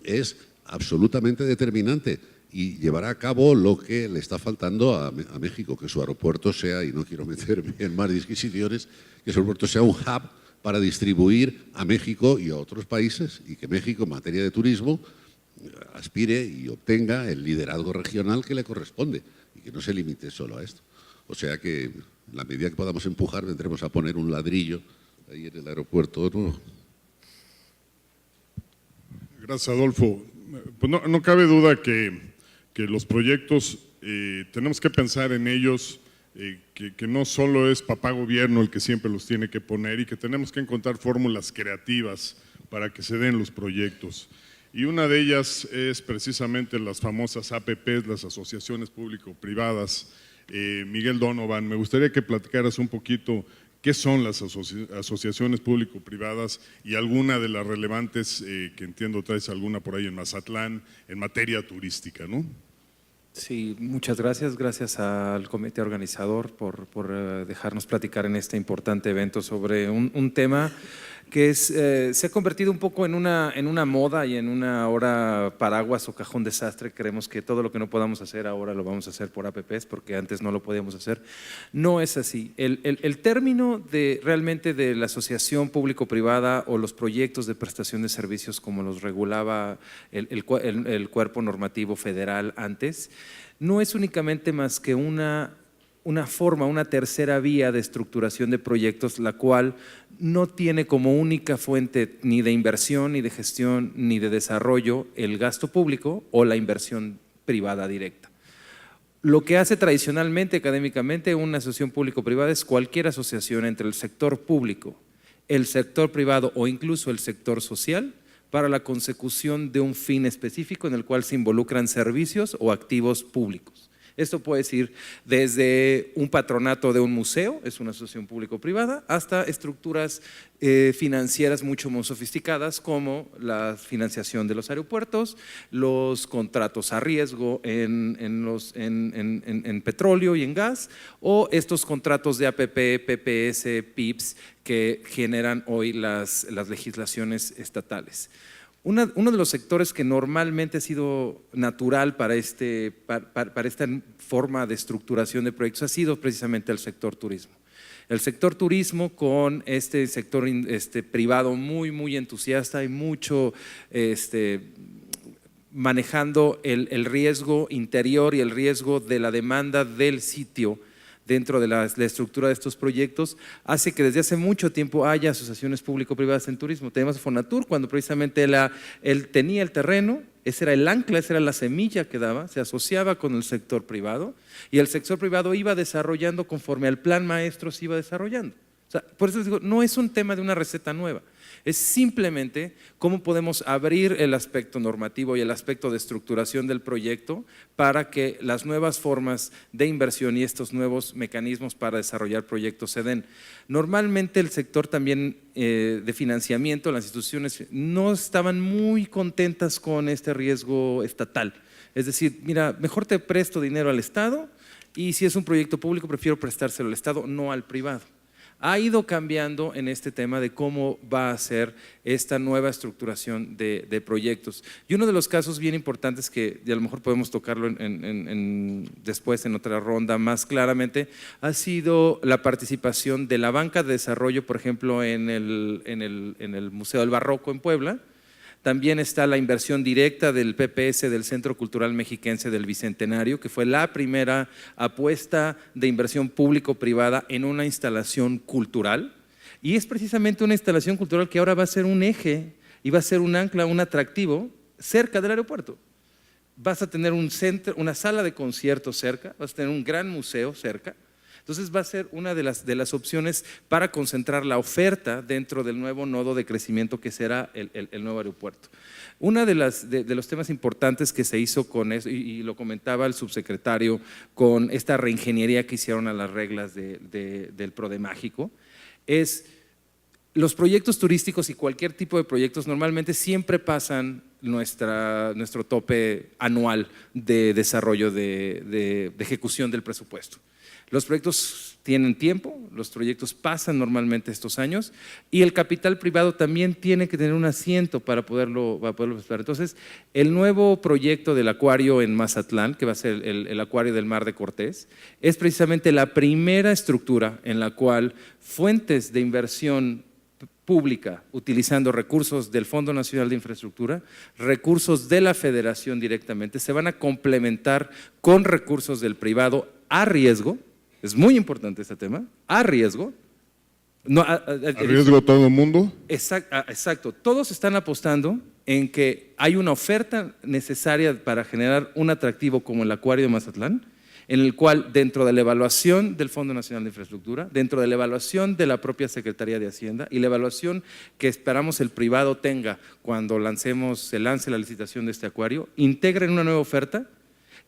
es absolutamente determinante y llevará a cabo lo que le está faltando a México, que su aeropuerto sea, y no quiero meterme en más disquisiciones, que su aeropuerto sea un hub para distribuir a México y a otros países, y que México en materia de turismo aspire y obtenga el liderazgo regional que le corresponde y que no se limite solo a esto. O sea que, en la medida que podamos empujar, vendremos a poner un ladrillo ahí en el aeropuerto, ¿no? Gracias, Adolfo. Pues no cabe duda que los proyectos tenemos que pensar en ellos, que no solo es papá gobierno el que siempre los tiene que poner y que tenemos que encontrar fórmulas creativas para que se den los proyectos. Y una de ellas es precisamente las famosas APPs, las asociaciones público-privadas. Miguel Donovan, me gustaría que platicaras un poquito ¿Qué son las asociaciones público-privadas y alguna de las relevantes que entiendo traes alguna por ahí en Mazatlán en materia turística, ¿no? Sí, muchas gracias. Gracias al comité organizador por dejarnos platicar en este importante evento sobre un tema que se ha convertido un poco en una moda y en una hora paraguas o cajón desastre. Creemos que todo lo que no podamos hacer ahora lo vamos a hacer por APPs porque antes no lo podíamos hacer. No es así. El término realmente de la asociación público-privada o los proyectos de prestación de servicios como los regulaba el cuerpo normativo federal antes, no es únicamente más que una forma, una tercera vía de estructuración de proyectos, la cual no tiene como única fuente ni de inversión, ni de gestión, ni de desarrollo el gasto público o la inversión privada directa. Lo que hace tradicionalmente, académicamente, una asociación público-privada es cualquier asociación entre el sector público, el sector privado o incluso el sector social para la consecución de un fin específico en el cual se involucran servicios o activos públicos. Esto puede ir desde un patronato de un museo, es una asociación público-privada, hasta estructuras financieras mucho más sofisticadas como la financiación de los aeropuertos, los contratos a riesgo en petróleo y en gas, o estos contratos de APP, PPS, PIPs que generan hoy las legislaciones estatales. Uno de los sectores que normalmente ha sido natural para esta forma de estructuración de proyectos ha sido precisamente el sector turismo. El sector turismo con este sector privado muy entusiasta y mucho manejando el riesgo interior y el riesgo de la demanda del sitio dentro de la estructura de estos proyectos, hace que desde hace mucho tiempo haya asociaciones público-privadas en turismo. Tenemos a Fonatur, cuando precisamente él tenía el terreno, ese era el ancla, esa era la semilla que daba, se asociaba con el sector privado y el sector privado iba desarrollando conforme al plan maestro se iba desarrollando. O sea, por eso les digo, no es un tema de una receta nueva, es simplemente cómo podemos abrir el aspecto normativo y el aspecto de estructuración del proyecto para que las nuevas formas de inversión y estos nuevos mecanismos para desarrollar proyectos se den. Normalmente el sector también de financiamiento, las instituciones no estaban muy contentas con este riesgo estatal. Es decir, mira, mejor te presto dinero al Estado y si es un proyecto público prefiero prestárselo al Estado, no al privado. Ha ido cambiando en este tema de cómo va a ser esta nueva estructuración de proyectos. Y uno de los casos bien importantes que a lo mejor podemos tocarlo después en otra ronda más claramente, ha sido la participación de la banca de desarrollo, por ejemplo, en el Museo del Barroco en Puebla. También está la inversión directa del PPS del Centro Cultural Mexiquense del Bicentenario, que fue la primera apuesta de inversión público-privada en una instalación cultural. Y es precisamente una instalación cultural que ahora va a ser un eje y va a ser un ancla, un atractivo cerca del aeropuerto. Vas a tener un centro, una sala de conciertos cerca, vas a tener un gran museo cerca. Entonces va a ser una de las opciones para concentrar la oferta dentro del nuevo nodo de crecimiento que será el nuevo aeropuerto. Uno de los temas importantes que se hizo con eso, y lo comentaba el subsecretario, con esta reingeniería que hicieron a las reglas del Prodemágico, es los proyectos turísticos y cualquier tipo de proyectos normalmente siempre pasan nuestro tope anual de desarrollo de ejecución del presupuesto. Los proyectos tienen tiempo, los proyectos pasan normalmente estos años y el capital privado también tiene que tener un asiento para poderlo explorar. Entonces, el nuevo proyecto del acuario en Mazatlán, que va a ser el acuario del Mar de Cortés, es precisamente la primera estructura en la cual fuentes de inversión pública, utilizando recursos del Fondo Nacional de Infraestructura, recursos de la Federación directamente, se van a complementar con recursos del privado a riesgo. Es muy importante este tema, a riesgo. No, ¿a riesgo todo el mundo? Exacto, todos están apostando en que hay una oferta necesaria para generar un atractivo como el acuario de Mazatlán, en el cual dentro de la evaluación del Fondo Nacional de Infraestructura, dentro de la evaluación de la propia Secretaría de Hacienda y la evaluación que esperamos el privado tenga cuando se lance la licitación de este acuario, integren una nueva oferta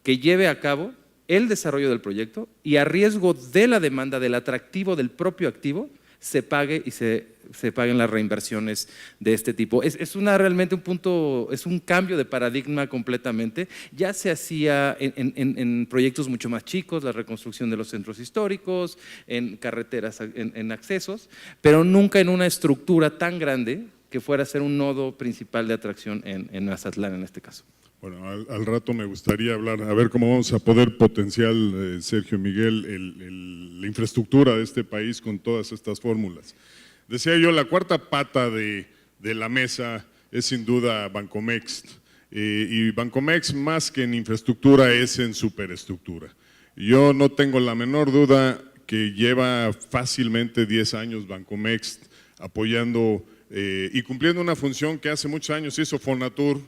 que lleve a cabo el desarrollo del proyecto y a riesgo de la demanda del atractivo del propio activo, se pague y se paguen las reinversiones de este tipo. Realmente un punto, es un cambio de paradigma completamente. Ya se hacía en proyectos mucho más chicos, la reconstrucción de los centros históricos, en carreteras, en accesos, pero nunca en una estructura tan grande que fuera a ser un nodo principal de atracción en Mazatlán en este caso. Bueno, al rato me gustaría hablar, a ver cómo vamos a poder potenciar, Sergio Miguel, la infraestructura de este país con todas estas fórmulas. Decía yo, la cuarta pata de la mesa es sin duda Bancomext, y Bancomext más que en infraestructura es en superestructura. Yo no tengo la menor duda que lleva fácilmente 10 años Bancomext apoyando y cumpliendo una función que hace muchos años hizo Fonatur,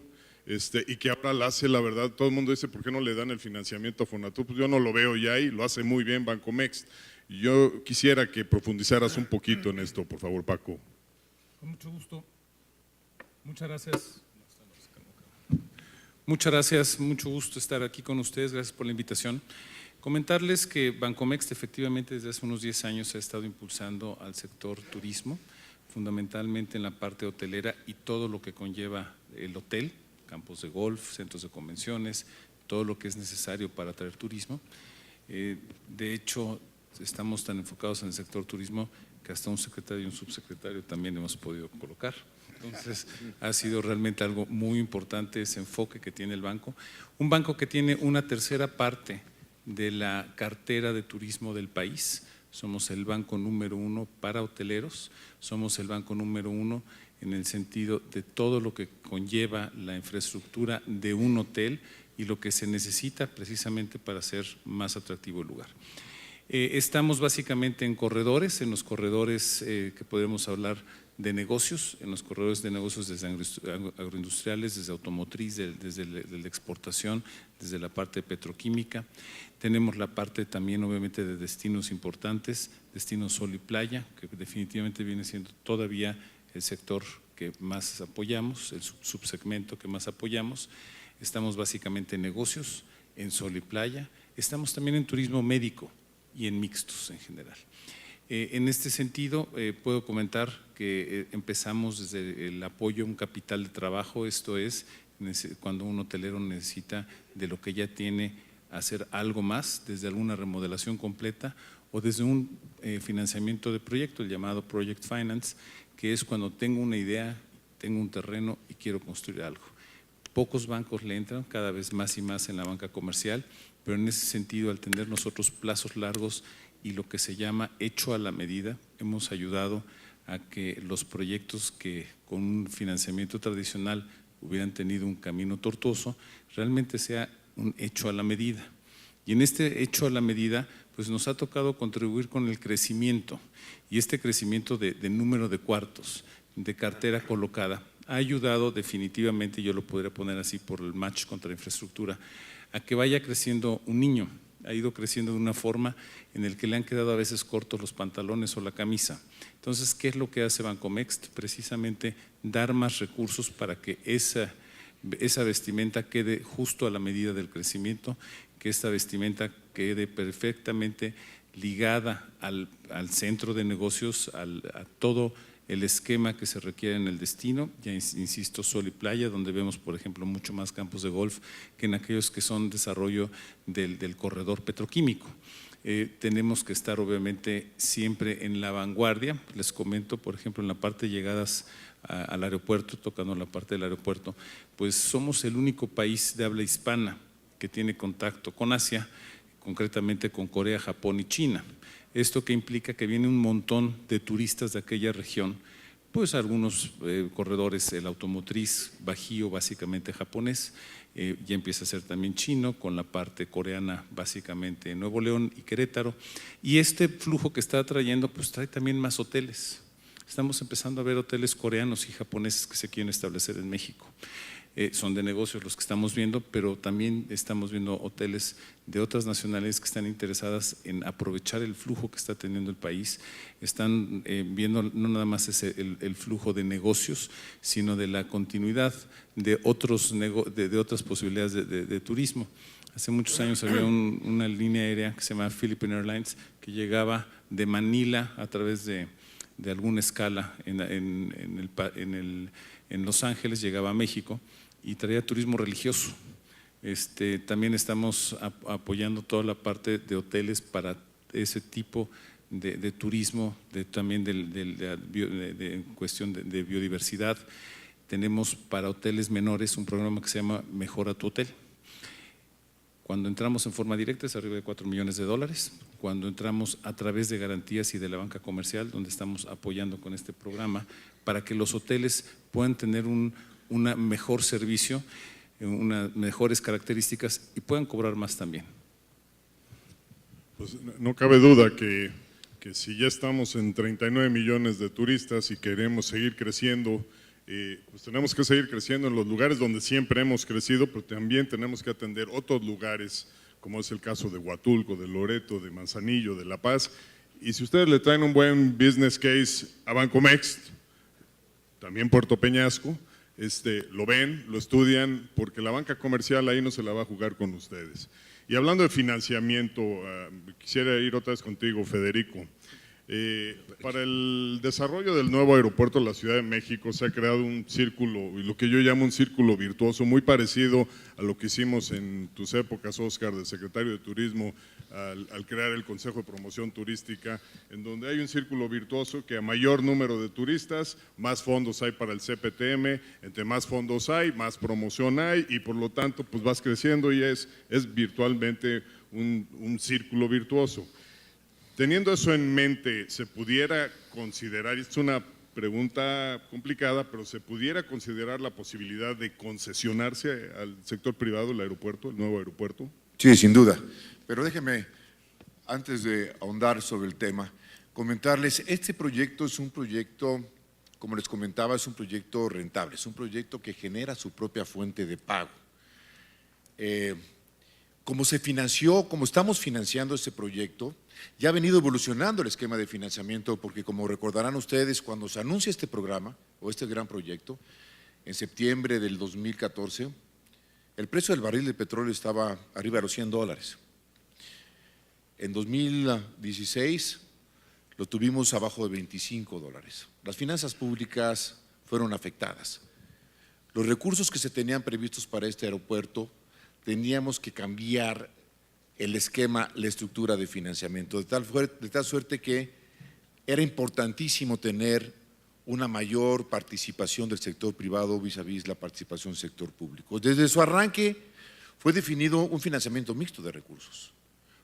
y que ahora la hace, la verdad, todo el mundo dice, ¿por qué no le dan el financiamiento a Fonatur? Pues yo no lo veo ya ahí, lo hace muy bien Bancomext. Yo quisiera que profundizaras un poquito en esto, por favor, Paco. Con mucho gusto. Muchas gracias. Muchas gracias, mucho gusto estar aquí con ustedes, gracias por la invitación. Comentarles que Bancomext efectivamente desde hace unos 10 años ha estado impulsando al sector turismo, fundamentalmente en la parte hotelera y todo lo que conlleva el hotel, campos de golf, centros de convenciones, todo lo que es necesario para atraer turismo. De hecho, estamos tan enfocados en el sector turismo que hasta un secretario y un subsecretario también hemos podido colocar. Entonces, ha sido realmente algo muy importante ese enfoque que tiene el banco. Un banco que tiene una tercera parte de la cartera de turismo del país. Somos el banco número 1 para hoteleros, somos el banco número 1 en el sentido de todo lo que conlleva la infraestructura de un hotel y lo que se necesita precisamente para hacer más atractivo el lugar. Estamos básicamente en corredores, en los corredores que podemos hablar de negocios, en los corredores de negocios desde agroindustriales, desde automotriz, desde la exportación, desde la parte petroquímica. Tenemos la parte también obviamente de destinos importantes, destinos sol y playa, que definitivamente viene siendo todavía el sector que más apoyamos, el subsegmento que más apoyamos. Estamos básicamente en negocios, en sol y playa, estamos también en turismo médico y en mixtos en general. En este sentido, puedo comentar que empezamos desde el apoyo a un capital de trabajo, esto es, cuando un hotelero necesita de lo que ya tiene hacer algo más, desde alguna remodelación completa o desde un financiamiento de proyecto, el llamado Project Finance, que es cuando tengo una idea, tengo un terreno y quiero construir algo. Pocos bancos le entran, cada vez más y más en la banca comercial, pero en ese sentido, al tener nosotros plazos largos y lo que se llama hecho a la medida, hemos ayudado a que los proyectos que con un financiamiento tradicional hubieran tenido un camino tortuoso, realmente sea un hecho a la medida. Y en este hecho a la medida, pues nos ha tocado contribuir con el crecimiento, y este crecimiento de número de cuartos, de cartera colocada, ha ayudado definitivamente, yo lo podría poner así por el match contra la infraestructura, a que vaya creciendo un niño. Ha ido creciendo de una forma en el que le han quedado a veces cortos los pantalones o la camisa. Entonces, ¿qué es lo que hace Bancomext? Precisamente dar más recursos para que esa vestimenta quede justo a la medida del crecimiento, que esta vestimenta quede perfectamente ligada al centro de negocios, a todo el esquema que se requiere en el destino, ya insisto, sol y playa, donde vemos, por ejemplo, mucho más campos de golf que en aquellos que son desarrollo del corredor petroquímico. Tenemos que estar obviamente siempre en la vanguardia. Les comento, por ejemplo, en la parte de llegadas al aeropuerto, tocando la parte del aeropuerto, pues somos el único país de habla hispana que tiene contacto con Asia, concretamente con Corea, Japón y China. Esto que implica que viene un montón de turistas de aquella región, pues algunos corredores, el automotriz, bajío, básicamente japonés, ya empieza a ser también chino, con la parte coreana básicamente Nuevo León y Querétaro, y este flujo que está trayendo pues trae también más hoteles. Estamos empezando a ver hoteles coreanos y japoneses que se quieren establecer en México. Son de negocios los que estamos viendo, pero también estamos viendo hoteles de otras nacionalidades que están interesadas en aprovechar el flujo que está teniendo el país. Están viendo no nada más el flujo de negocios, sino de la continuidad de otras posibilidades de turismo. Hace muchos años había una línea aérea que se llama Philippine Airlines que llegaba de Manila a través de de alguna escala en Los Ángeles, llegaba a México y traía turismo religioso. También estamos apoyando toda la parte de hoteles para ese tipo de turismo, también de cuestión de biodiversidad. Tenemos para hoteles menores un programa que se llama Mejora tu Hotel. Cuando entramos en forma directa es arriba de $4 millones. Cuando entramos a través de garantías y de la banca comercial, donde estamos apoyando con este programa para que los hoteles puedan tener un mejor servicio, unas mejores características y puedan cobrar más también. Pues no cabe duda que si ya estamos en 39 millones de turistas y queremos seguir creciendo, pues tenemos que seguir creciendo en los lugares donde siempre hemos crecido, pero también tenemos que atender otros lugares, como es el caso de Huatulco, de Loreto, de Manzanillo, de La Paz. Y si ustedes le traen un buen business case a Bancomext, también Puerto Peñasco, lo ven, lo estudian, porque la banca comercial ahí no se la va a jugar con ustedes. Y hablando de financiamiento, quisiera ir otra vez contigo, Federico. Para el desarrollo del nuevo aeropuerto de la Ciudad de México se ha creado un círculo, y lo que yo llamo un círculo virtuoso, muy parecido a lo que hicimos en tus épocas, Óscar, de secretario de Turismo, al crear el Consejo de Promoción Turística, en donde hay un círculo virtuoso que a mayor número de turistas, más fondos hay para el CPTM, entre más fondos hay, más promoción hay, y por lo tanto pues vas creciendo y es virtualmente un círculo virtuoso. Teniendo eso en mente, ¿se pudiera considerar, y es una pregunta complicada, pero se pudiera considerar la posibilidad de concesionarse al sector privado el aeropuerto, el nuevo aeropuerto? Sí, sin duda. Pero déjenme, antes de ahondar sobre el tema, comentarles, este proyecto es un proyecto, como les comentaba, es un proyecto rentable, es un proyecto que genera su propia fuente de pago. Como se financió, como estamos financiando este proyecto, ya ha venido evolucionando el esquema de financiamiento, porque como recordarán ustedes, cuando se anuncia este programa o este gran proyecto, en septiembre del 2014, el precio del barril de petróleo estaba arriba de los $100. En 2016 lo tuvimos abajo de $25. Las finanzas públicas fueron afectadas. Los recursos que se tenían previstos para este aeropuerto teníamos que cambiar el esquema, la estructura de financiamiento, de tal suerte que era importantísimo tener una mayor participación del sector privado vis a vis la participación del sector público. Desde su arranque fue definido un financiamiento mixto de recursos.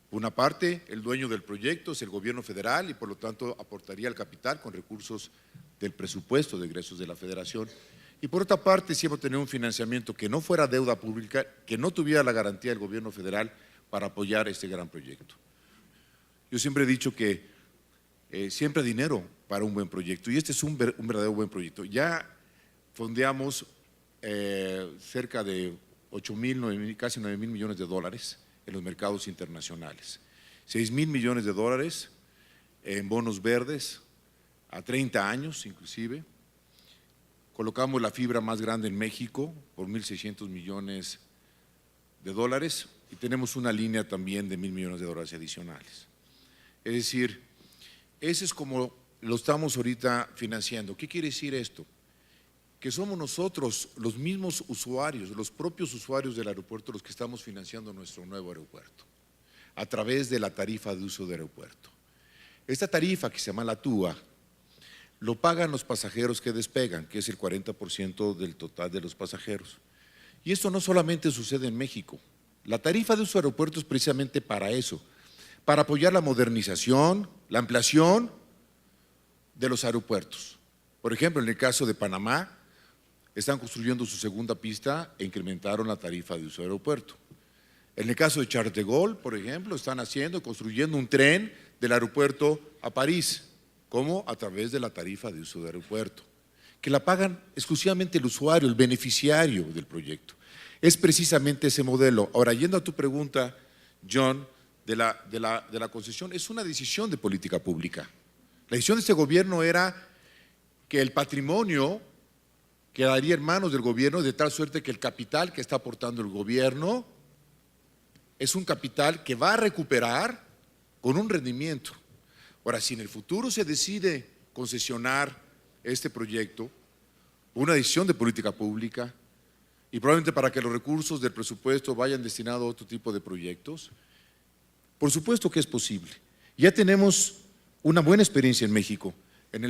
Por una parte, el dueño del proyecto es el gobierno federal y por lo tanto aportaría el capital con recursos del presupuesto de egresos de la federación. Y por otra parte, sí iba a tener un financiamiento que no fuera deuda pública, que no tuviera la garantía del gobierno federal para apoyar este gran proyecto. Yo siempre he dicho que siempre hay dinero para un buen proyecto y este es un verdadero buen proyecto. Ya fondeamos cerca de 8.000, casi 9.000 millones de dólares en los mercados internacionales. 6.000 millones de dólares en bonos verdes a 30 años inclusive. Colocamos la fibra más grande en México por 1.600 millones de dólares y tenemos una línea también de 1.000 millones de dólares adicionales. Es decir, ese es como lo estamos ahorita financiando. ¿Qué quiere decir esto? Que somos nosotros, los mismos usuarios, los propios usuarios del aeropuerto, los que estamos financiando nuestro nuevo aeropuerto, a través de la tarifa de uso de aeropuerto. Esta tarifa, que se llama la TUA, lo pagan los pasajeros que despegan, que es el 40% del total de los pasajeros. Y esto no solamente sucede en México. La tarifa de uso de aeropuerto es precisamente para eso, para apoyar la modernización, la ampliación de los aeropuertos. Por ejemplo, en el caso de Panamá, están construyendo su segunda pista e incrementaron la tarifa de uso de aeropuerto. En el caso de Charles de Gaulle, por ejemplo, están construyendo un tren del aeropuerto a París. ¿Cómo? A través de la tarifa de uso de aeropuerto, que la pagan exclusivamente el usuario, el beneficiario del proyecto. Es precisamente ese modelo. Ahora, yendo a tu pregunta, John, de la concesión, es una decisión de política pública. La decisión de este gobierno era que el patrimonio quedaría en manos del gobierno, de tal suerte que el capital que está aportando el gobierno es un capital que va a recuperar con un rendimiento. Ahora, si en el futuro se decide concesionar este proyecto, una decisión de política pública y probablemente para que los recursos del presupuesto vayan destinados a otro tipo de proyectos. Por supuesto que es posible. Ya tenemos una buena experiencia en México. En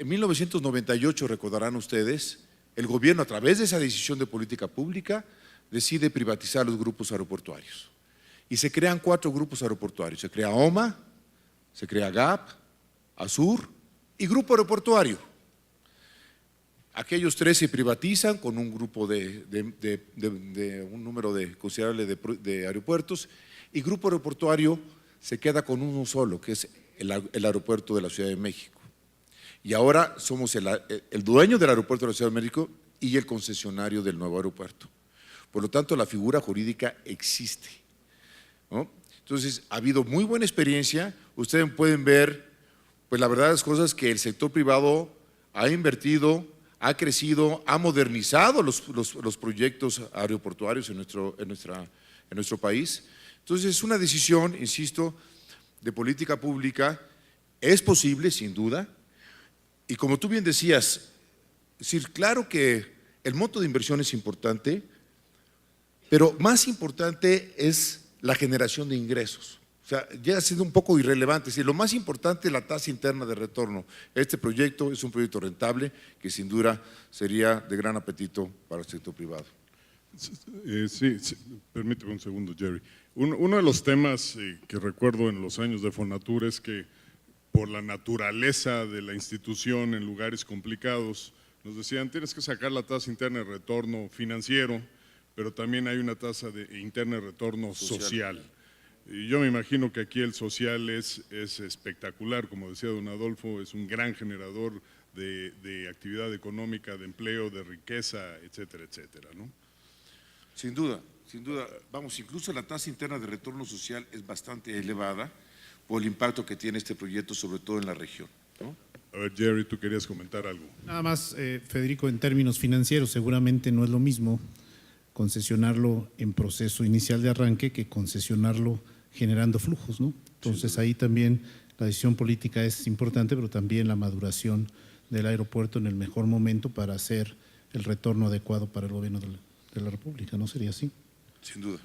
1998, recordarán ustedes, el gobierno, a través de esa decisión de política pública, decide privatizar los grupos aeroportuarios. Y se crean 4 grupos aeroportuarios. Se crea OMA, se crea GAP, ASUR y Grupo Aeroportuario. Aquellos 3 se privatizan con un grupo un número considerable de aeropuertos, y Grupo Aeroportuario se queda con uno solo, que es el aeropuerto de la Ciudad de México. Y ahora somos el dueño del aeropuerto de la Ciudad de México y el concesionario del nuevo aeropuerto. Por lo tanto, la figura jurídica existe, ¿no? Entonces, ha habido muy buena experiencia. Ustedes pueden ver, pues la verdad, las cosas que el sector privado ha invertido, ha crecido, ha modernizado los proyectos aeroportuarios en nuestro país. Entonces, es una decisión, insisto, de política pública. Es posible, sin duda. Y como tú bien decías, es decir, claro que el monto de inversión es importante, pero más importante es la generación de ingresos. O sea, ya ha sido un poco irrelevante. Es decir, lo más importante es la tasa interna de retorno. Este proyecto es un proyecto rentable que sin duda sería de gran apetito para el sector privado. Sí, permíteme un segundo, Jerry. Uno de los temas que recuerdo en los años de Fonatur es que por la naturaleza de la institución en lugares complicados, nos decían, tienes que sacar la tasa interna de retorno financiero, pero también hay una tasa interna de retorno social. Y yo me imagino que aquí el social es espectacular, como decía don Adolfo, es un gran generador de actividad económica, de empleo, de riqueza, etcétera, etcétera, ¿no? Sin duda, sin duda. Vamos, incluso la tasa interna de retorno social es bastante elevada por el impacto que tiene este proyecto, sobre todo en la región, ¿no? A ver, Jerry, tú querías comentar algo. Nada más, Federico, en términos financieros, seguramente no es lo mismo concesionarlo en proceso inicial de arranque que concesionarlo generando flujos, ¿no? Entonces ahí también la decisión política es importante, pero también la maduración del aeropuerto en el mejor momento para hacer el retorno adecuado para el gobierno de la República, ¿no sería así? Sin duda.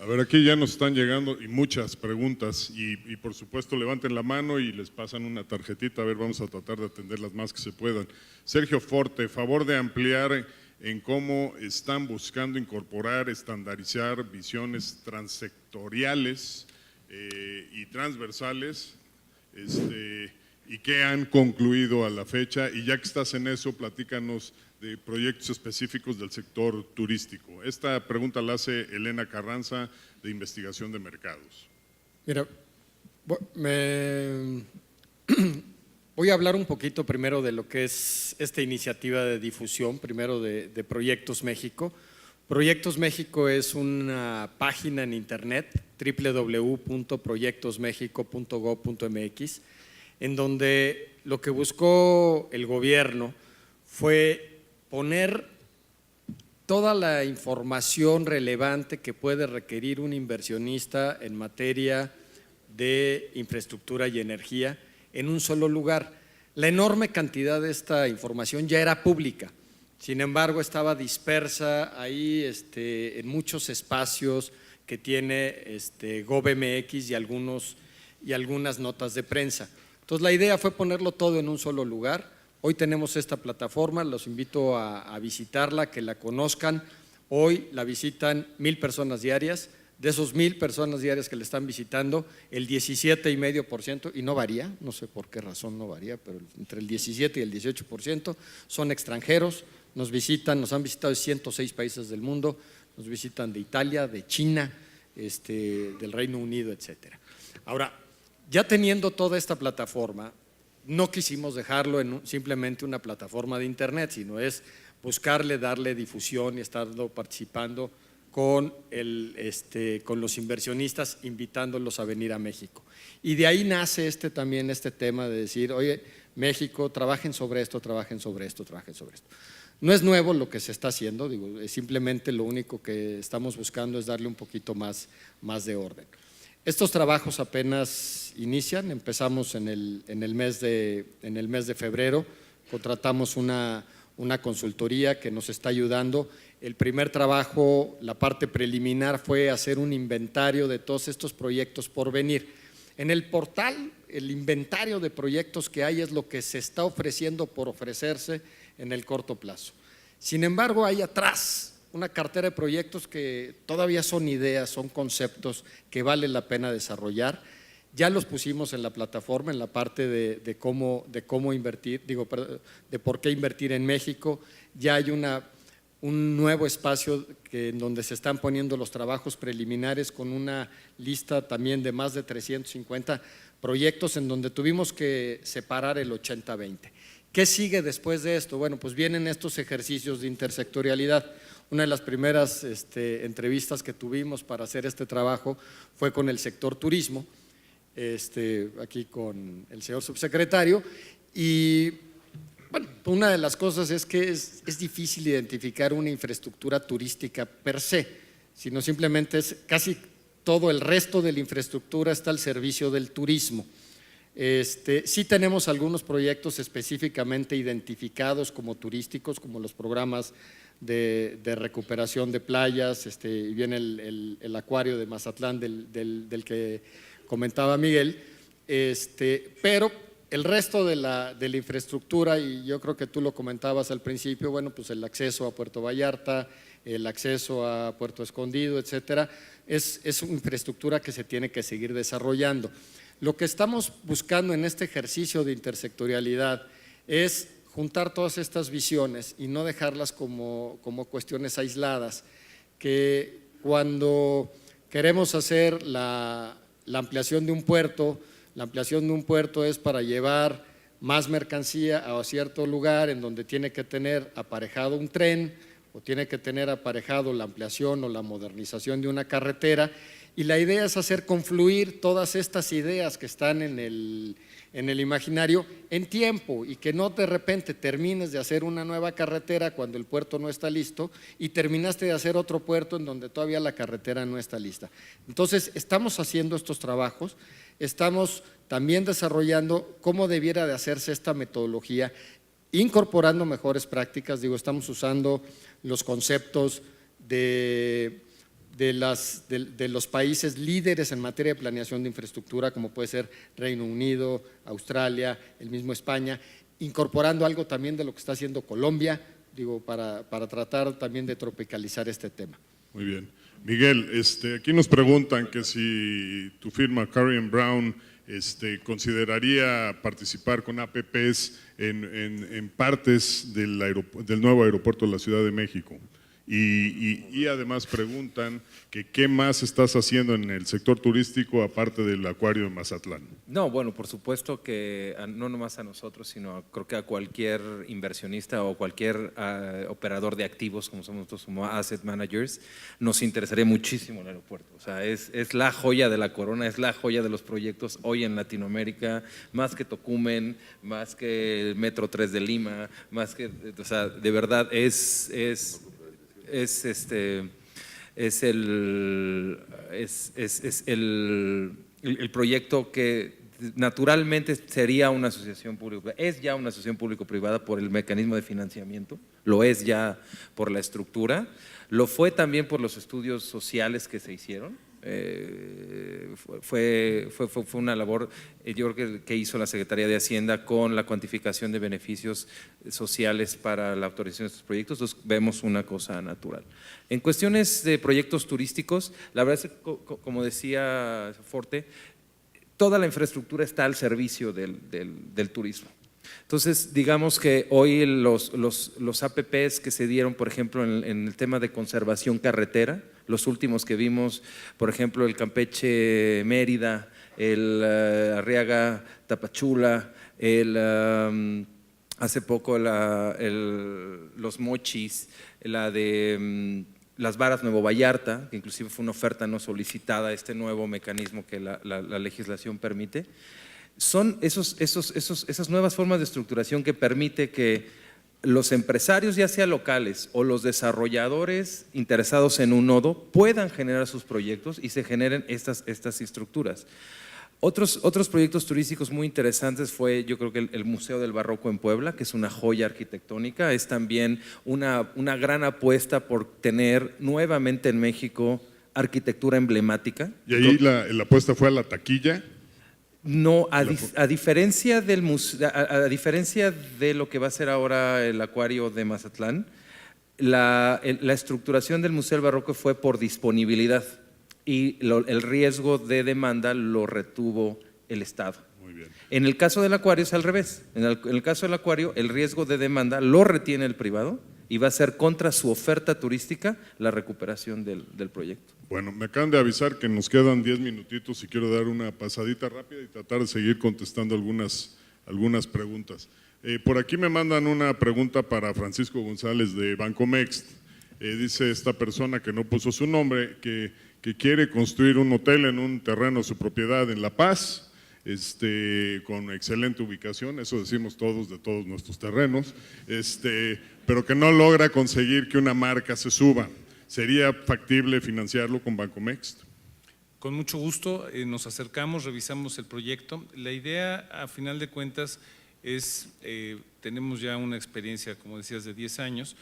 A ver, aquí ya nos están llegando y muchas preguntas y por supuesto levanten la mano y les pasan una tarjetita, a ver, vamos a tratar de atender las más que se puedan. Sergio Forte, favor de ampliar en cómo están buscando incorporar, estandarizar visiones transsectoriales y transversales y qué han concluido a la fecha, y ya que estás en eso, platícanos de proyectos específicos del sector turístico. Esta pregunta la hace Elena Carranza, de Investigación de Mercados. Mira, voy a hablar un poquito primero de lo que es esta iniciativa de difusión, primero de Proyectos México. Proyectos México es una página en internet, www.proyectosmexico.gov.mx, en donde lo que buscó el gobierno fue poner toda la información relevante que puede requerir un inversionista en materia de infraestructura y energía en un solo lugar. La enorme cantidad de esta información ya era pública, sin embargo estaba dispersa ahí en muchos espacios que tiene GovMX y algunas notas de prensa. Entonces la idea fue ponerlo todo en un solo lugar. Hoy tenemos esta plataforma, los invito a visitarla, que la conozcan. Hoy la visitan 1,000 personas diarias. De esos 1,000 personas diarias que le están visitando, el 17,5%, y no varía, no sé por qué razón no varía, pero entre el 17 y el 18% son extranjeros, nos han visitado de 106 países del mundo, nos visitan de Italia, de China, del Reino Unido, etcétera. Ahora, ya teniendo toda esta plataforma, no quisimos dejarlo en simplemente una plataforma de internet, sino es buscarle, darle difusión y estar participando con los inversionistas, invitándolos a venir a México. Y de ahí nace también este tema de decir, oye, México, trabajen sobre esto, trabajen sobre esto, trabajen sobre esto. No es nuevo lo que se está haciendo, simplemente lo único que estamos buscando es darle un poquito más de orden. Estos trabajos apenas inician, empezamos en el mes de febrero, contratamos una consultoría que nos está ayudando. El primer trabajo, la parte preliminar, fue hacer un inventario de todos estos proyectos por venir. En el portal, el inventario de proyectos que hay es lo que se está ofreciendo por ofrecerse en el corto plazo. Sin embargo, hay atrás una cartera de proyectos que todavía son ideas, son conceptos que vale la pena desarrollar. Ya los pusimos en la plataforma, en la parte de cómo invertir, de por qué invertir en México. Ya hay un nuevo espacio en donde se están poniendo los trabajos preliminares con una lista también de más de 350 proyectos en donde tuvimos que separar el 80-20. ¿Qué sigue después de esto? Bueno, pues vienen estos ejercicios de intersectorialidad. Una de las primeras entrevistas que tuvimos para hacer este trabajo fue con el sector turismo, aquí con el señor subsecretario, y bueno, una de las cosas es que es difícil identificar una infraestructura turística per se, sino simplemente es casi todo el resto de la infraestructura está al servicio del turismo. Sí tenemos algunos proyectos específicamente identificados como turísticos, como los programas de recuperación de playas, y viene el acuario de Mazatlán del que comentaba Miguel, pero el resto de la infraestructura, y yo creo que tú lo comentabas al principio, bueno, pues el acceso a Puerto Vallarta, el acceso a Puerto Escondido, etcétera, es una infraestructura que se tiene que seguir desarrollando. Lo que estamos buscando en este ejercicio de intersectorialidad es juntar todas estas visiones y no dejarlas como cuestiones aisladas, que cuando queremos hacer la ampliación de un puerto, la ampliación de un puerto es para llevar más mercancía a cierto lugar en donde tiene que tener aparejado un tren o tiene que tener aparejado la ampliación o la modernización de una carretera, y la idea es hacer confluir todas estas ideas que están en el imaginario en tiempo, y que no de repente termines de hacer una nueva carretera cuando el puerto no está listo y terminaste de hacer otro puerto en donde todavía la carretera no está lista. Entonces estamos haciendo estos trabajos, estamos también desarrollando cómo debiera de hacerse esta metodología, incorporando mejores prácticas. Estamos usando los conceptos de los países líderes en materia de planeación de infraestructura, como puede ser Reino Unido, Australia, el mismo España, incorporando algo también de lo que está haciendo Colombia, para tratar también de tropicalizar este tema. Muy bien. Miguel, aquí nos preguntan que si tu firma Carrion Brown consideraría participar con APPs en partes del nuevo aeropuerto de la Ciudad de México. Y además preguntan que qué más estás haciendo en el sector turístico aparte del acuario de Mazatlán. No, bueno, por supuesto que no nomás a nosotros, sino creo que a cualquier inversionista o cualquier operador de activos, como somos nosotros, como asset managers, nos interesaría muchísimo el aeropuerto. O sea, es la joya de la corona, es la joya de los proyectos hoy en Latinoamérica, más que Tocumen, más que el Metro 3 de Lima, más que, o sea, de verdad es el proyecto que naturalmente sería una asociación público, es ya una asociación público-privada por el mecanismo de financiamiento, lo es ya por la estructura, lo fue también por los estudios sociales que se hicieron. Fue una labor, yo creo que hizo la Secretaría de Hacienda con la cuantificación de beneficios sociales para la autorización de estos proyectos. Entonces vemos una cosa natural. En cuestiones de proyectos turísticos, la verdad es que, como decía Forte, toda la infraestructura está al servicio del turismo. Entonces, digamos que hoy los APPs que se dieron, por ejemplo, en el tema de conservación carretera, los últimos que vimos, por ejemplo, el Campeche Mérida, el Arriaga Tapachula, hace poco los Mochis, la de Las Varas Nuevo Vallarta, que inclusive fue una oferta no solicitada, este nuevo mecanismo que la legislación permite. Son esas nuevas formas de estructuración que permite que los empresarios, ya sea locales o los desarrolladores interesados en un nodo, puedan generar sus proyectos y se generen estas estructuras. Otros proyectos turísticos muy interesantes fue, yo creo que el Museo del Barroco en Puebla, que es una joya arquitectónica, es también una gran apuesta por tener nuevamente en México arquitectura emblemática. Y ahí la apuesta fue a la taquilla. No, a diferencia de lo que va a ser ahora el acuario de Mazatlán, la estructuración del Museo del Barroco fue por disponibilidad y el riesgo de demanda lo retuvo el Estado. Muy bien. En el caso del acuario es al revés. En el caso del acuario, el riesgo de demanda lo retiene el privado y va a ser contra su oferta turística la recuperación del proyecto. Bueno, me acaban de avisar que nos quedan 10 minutitos y quiero dar una pasadita rápida y tratar de seguir contestando algunas preguntas. Por aquí me mandan una pregunta para Francisco González de Bancomext. Dice esta persona que no puso su nombre que quiere construir un hotel en un terreno de su propiedad en La Paz, con excelente ubicación, eso decimos todos de todos nuestros terrenos, pero que no logra conseguir que una marca se suba. ¿Sería factible financiarlo con Bancomext? Con mucho gusto, nos acercamos, revisamos el proyecto. La idea, a final de cuentas, es, tenemos ya una experiencia, como decías, de 10 años,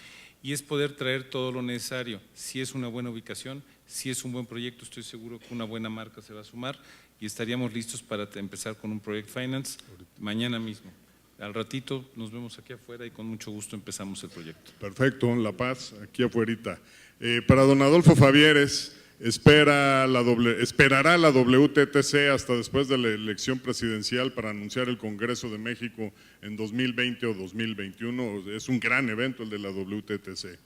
y es poder traer todo lo necesario. Si es una buena ubicación, si es un buen proyecto, estoy seguro que una buena marca se va a sumar y estaríamos listos para empezar con un Project Finance mañana mismo. Al ratito nos vemos aquí afuera y con mucho gusto empezamos el proyecto. Perfecto, La Paz, aquí afuerita. Para don Adolfo Favieres, ¿esperará la WTTC hasta después de la elección presidencial para anunciar el Congreso de México en 2020 o 2021? Es un gran evento el de la WTTC.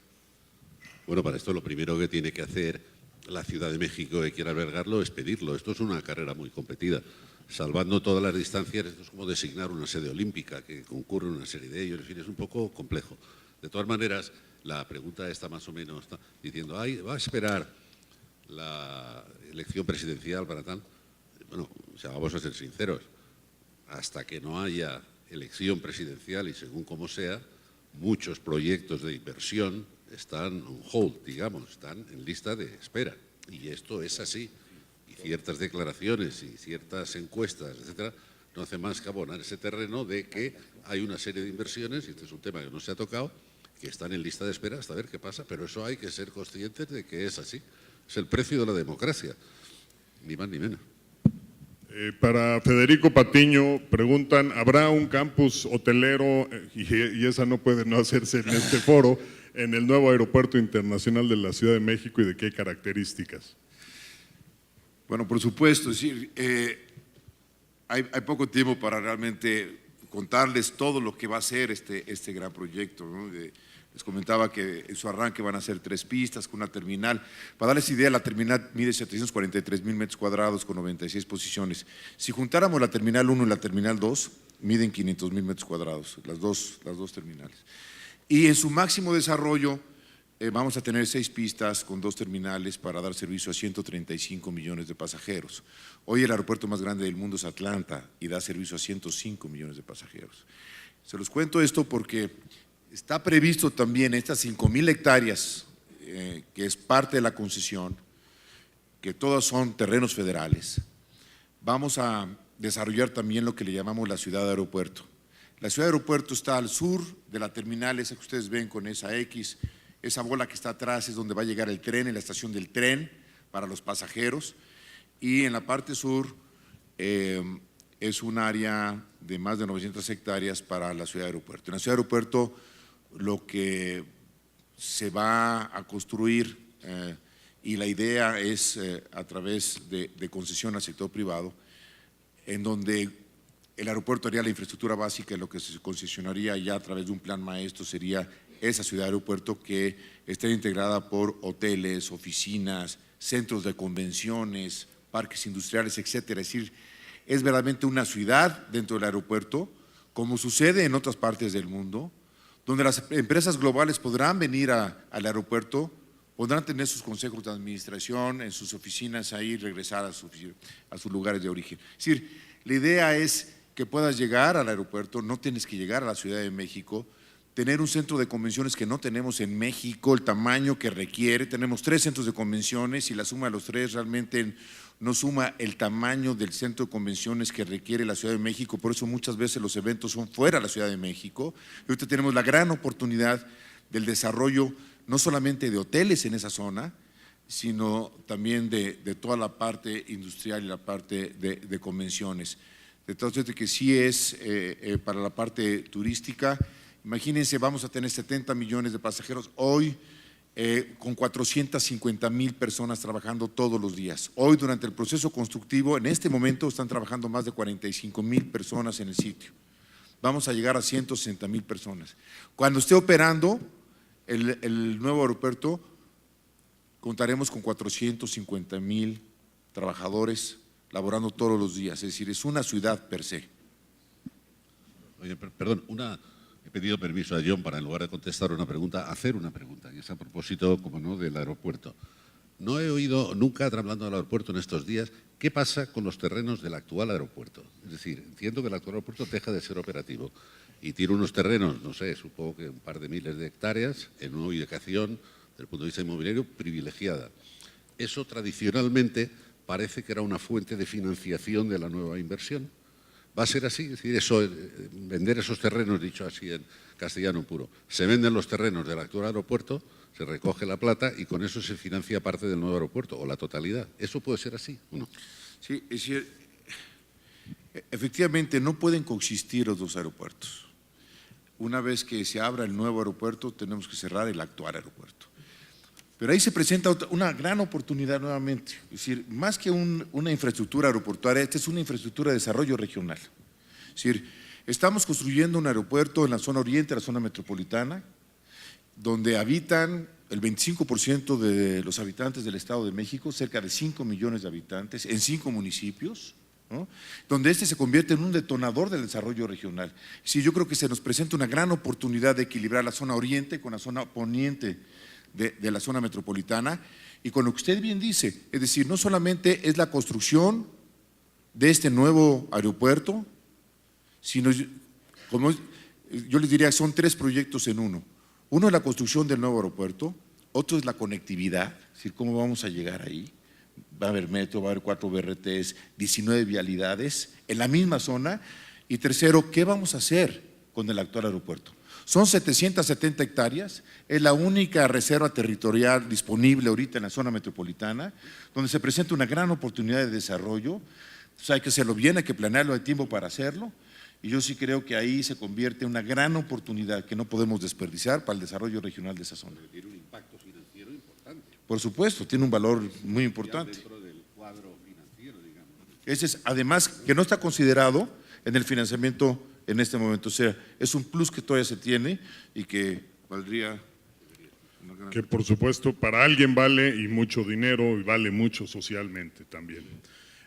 Bueno, para esto lo primero que tiene que hacer la Ciudad de México que quiera albergarlo es pedirlo. Esto es una carrera muy competida. Salvando todas las distancias, esto es como designar una sede olímpica, que concurre una serie de ellos, en fin, es un poco complejo. De todas maneras, la pregunta está más o menos diciendo, ¿va a esperar la elección presidencial para tal? Bueno, o sea, vamos a ser sinceros, hasta que no haya elección presidencial y según como sea, muchos proyectos de inversión están on hold, digamos, están en lista de espera. Y esto es así. Y ciertas declaraciones y ciertas encuestas, etcétera, no hace más que abonar ese terreno de que hay una serie de inversiones, y este es un tema que no se ha tocado, que están en lista de espera hasta ver qué pasa, pero eso hay que ser conscientes de que es así. Es el precio de la democracia, ni más ni menos. Para Federico Patiño preguntan, ¿habrá un campus hotelero, y esa no puede no hacerse en este foro, en el nuevo aeropuerto internacional de la Ciudad de México y de qué características? Bueno, por supuesto, es decir, hay poco tiempo para realmente contarles todo lo que va a ser este gran proyecto, ¿no? Les comentaba que en su arranque van a ser 3 pistas con una terminal. Para darles idea, la terminal mide 743,000 metros cuadrados con 96 posiciones. Si juntáramos la terminal 1 y la terminal 2, miden 500,000 metros cuadrados, las dos terminales. Y en su máximo desarrollo vamos a tener 6 pistas con 2 terminales para dar servicio a 135 millones de pasajeros. Hoy el aeropuerto más grande del mundo es Atlanta y da servicio a 105 millones de pasajeros. Se los cuento esto porque está previsto también estas 5,000 hectáreas, que es parte de la concesión, que todas son terrenos federales. Vamos a desarrollar también lo que le llamamos la ciudad de aeropuerto. La ciudad de aeropuerto está al sur de la terminal, esa que ustedes ven con esa X, esa bola que está atrás es donde va a llegar el tren, en la estación del tren para los pasajeros, y en la parte sur es un área de más de 900 hectáreas para la ciudad de aeropuerto. En la ciudad de aeropuerto lo que se va a construir y la idea es a través de concesión al sector privado, en donde el aeropuerto haría la infraestructura básica, lo que se concesionaría ya a través de un plan maestro sería esa ciudad de aeropuerto que esté integrada por hoteles, oficinas, centros de convenciones, parques industriales, etcétera. Es decir, es verdaderamente una ciudad dentro del aeropuerto, como sucede en otras partes del mundo, donde las empresas globales podrán venir al aeropuerto, podrán tener sus consejos de administración, en sus oficinas ahí, regresar a sus lugares de origen. Es decir, la idea es que puedas llegar al aeropuerto, no tienes que llegar a la Ciudad de México, tener un centro de convenciones que no tenemos en México, el tamaño que requiere. Tenemos 3 centros de convenciones y la suma de los 3 realmente no suma el tamaño del centro de convenciones que requiere la Ciudad de México, por eso muchas veces los eventos son fuera de la Ciudad de México. Y ahorita tenemos la gran oportunidad del desarrollo no solamente de hoteles en esa zona, sino también de toda la parte industrial y la parte de convenciones. De tal suerte que sí es para la parte turística. Imagínense, vamos a tener 70 millones de pasajeros hoy, con 450,000 personas trabajando todos los días. Hoy, durante el proceso constructivo, en este momento están trabajando más de 45,000 personas en el sitio. Vamos a llegar a 160,000 personas. Cuando esté operando el nuevo aeropuerto, contaremos con 450,000 trabajadores laborando todos los días. Es decir, es una ciudad per se. Oye, perdón, he pedido permiso a John para, en lugar de contestar una pregunta, hacer una pregunta, y es a propósito, como no, del aeropuerto. No he oído nunca, hablando del aeropuerto en estos días, qué pasa con los terrenos del actual aeropuerto. Es decir, entiendo que el actual aeropuerto deja de ser operativo y tiene unos terrenos, no sé, supongo que un par de miles de hectáreas, en una ubicación, desde el punto de vista inmobiliario, privilegiada. Eso tradicionalmente parece que era una fuente de financiación de la nueva inversión. ¿Va a ser así? Es decir, vender esos terrenos, dicho así en castellano puro, se venden los terrenos del actual aeropuerto, se recoge la plata y con eso se financia parte del nuevo aeropuerto o la totalidad. ¿Eso puede ser así o no? Sí, es decir, efectivamente no pueden coexistir los dos aeropuertos. Una vez que se abra el nuevo aeropuerto, tenemos que cerrar el actual aeropuerto. Pero ahí se presenta una gran oportunidad nuevamente. Es decir, más que una infraestructura aeroportuaria, esta es una infraestructura de desarrollo regional. Es decir, estamos construyendo un aeropuerto en la zona oriente, la zona metropolitana, donde habitan el 25% de los habitantes del Estado de México, cerca de 5 millones de habitantes, en 5 municipios, ¿no? Donde este se convierte en un detonador del desarrollo regional. Sí, yo creo que se nos presenta una gran oportunidad de equilibrar la zona oriente con la zona poniente de la zona metropolitana, y con lo que usted bien dice, es decir, no solamente es la construcción de este nuevo aeropuerto, sino, como yo les diría, son 3 proyectos en uno. Uno es la construcción del nuevo aeropuerto, otro es la conectividad, es decir, cómo vamos a llegar ahí. Va a haber metro, va a haber 4 BRTs, 19 vialidades en la misma zona, y tercero, ¿qué vamos a hacer con el actual aeropuerto? Son 770 hectáreas, es la única reserva territorial disponible ahorita en la zona metropolitana, donde se presenta una gran oportunidad de desarrollo. Entonces hay que hacerlo bien, hay que planearlo, hay tiempo para hacerlo, y yo sí creo que ahí se convierte en una gran oportunidad que no podemos desperdiciar para el desarrollo regional de esa zona. Tiene un impacto financiero importante. Por supuesto, tiene un valor muy importante. Dentro del cuadro financiero, digamos. Ese es, además, que no está considerado en el financiamiento en este momento. O sea, es un plus que todavía se tiene y que valdría… Que por supuesto para alguien vale y mucho dinero y vale mucho socialmente también.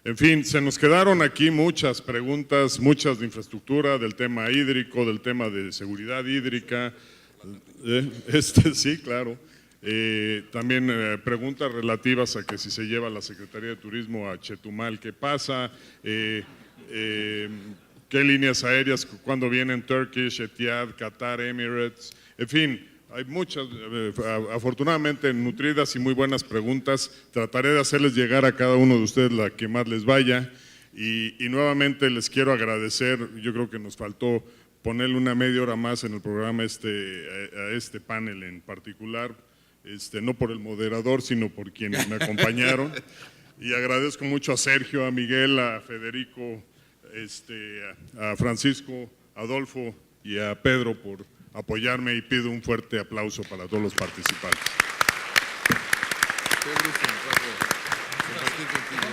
En fin, se nos quedaron aquí muchas preguntas, muchas de infraestructura, del tema hídrico, del tema de seguridad hídrica. Sí, claro. También preguntas relativas a que si se lleva la Secretaría de Turismo a Chetumal, ¿qué pasa? ¿Qué líneas aéreas, cuándo vienen Turkish, Etihad, Qatar, Emirates? En fin, hay muchas, afortunadamente nutridas y muy buenas preguntas. Trataré de hacerles llegar a cada uno de ustedes la que más les vaya. Y nuevamente les quiero agradecer, yo creo que nos faltó ponerle una media hora más en el programa a este panel en particular, no por el moderador, sino por quienes me acompañaron. Y agradezco mucho a Sergio, a Miguel, a Federico, a Francisco, a Adolfo y a Pedro por apoyarme, y pido un fuerte aplauso para todos los participantes. Qué gusto, compartir contigo.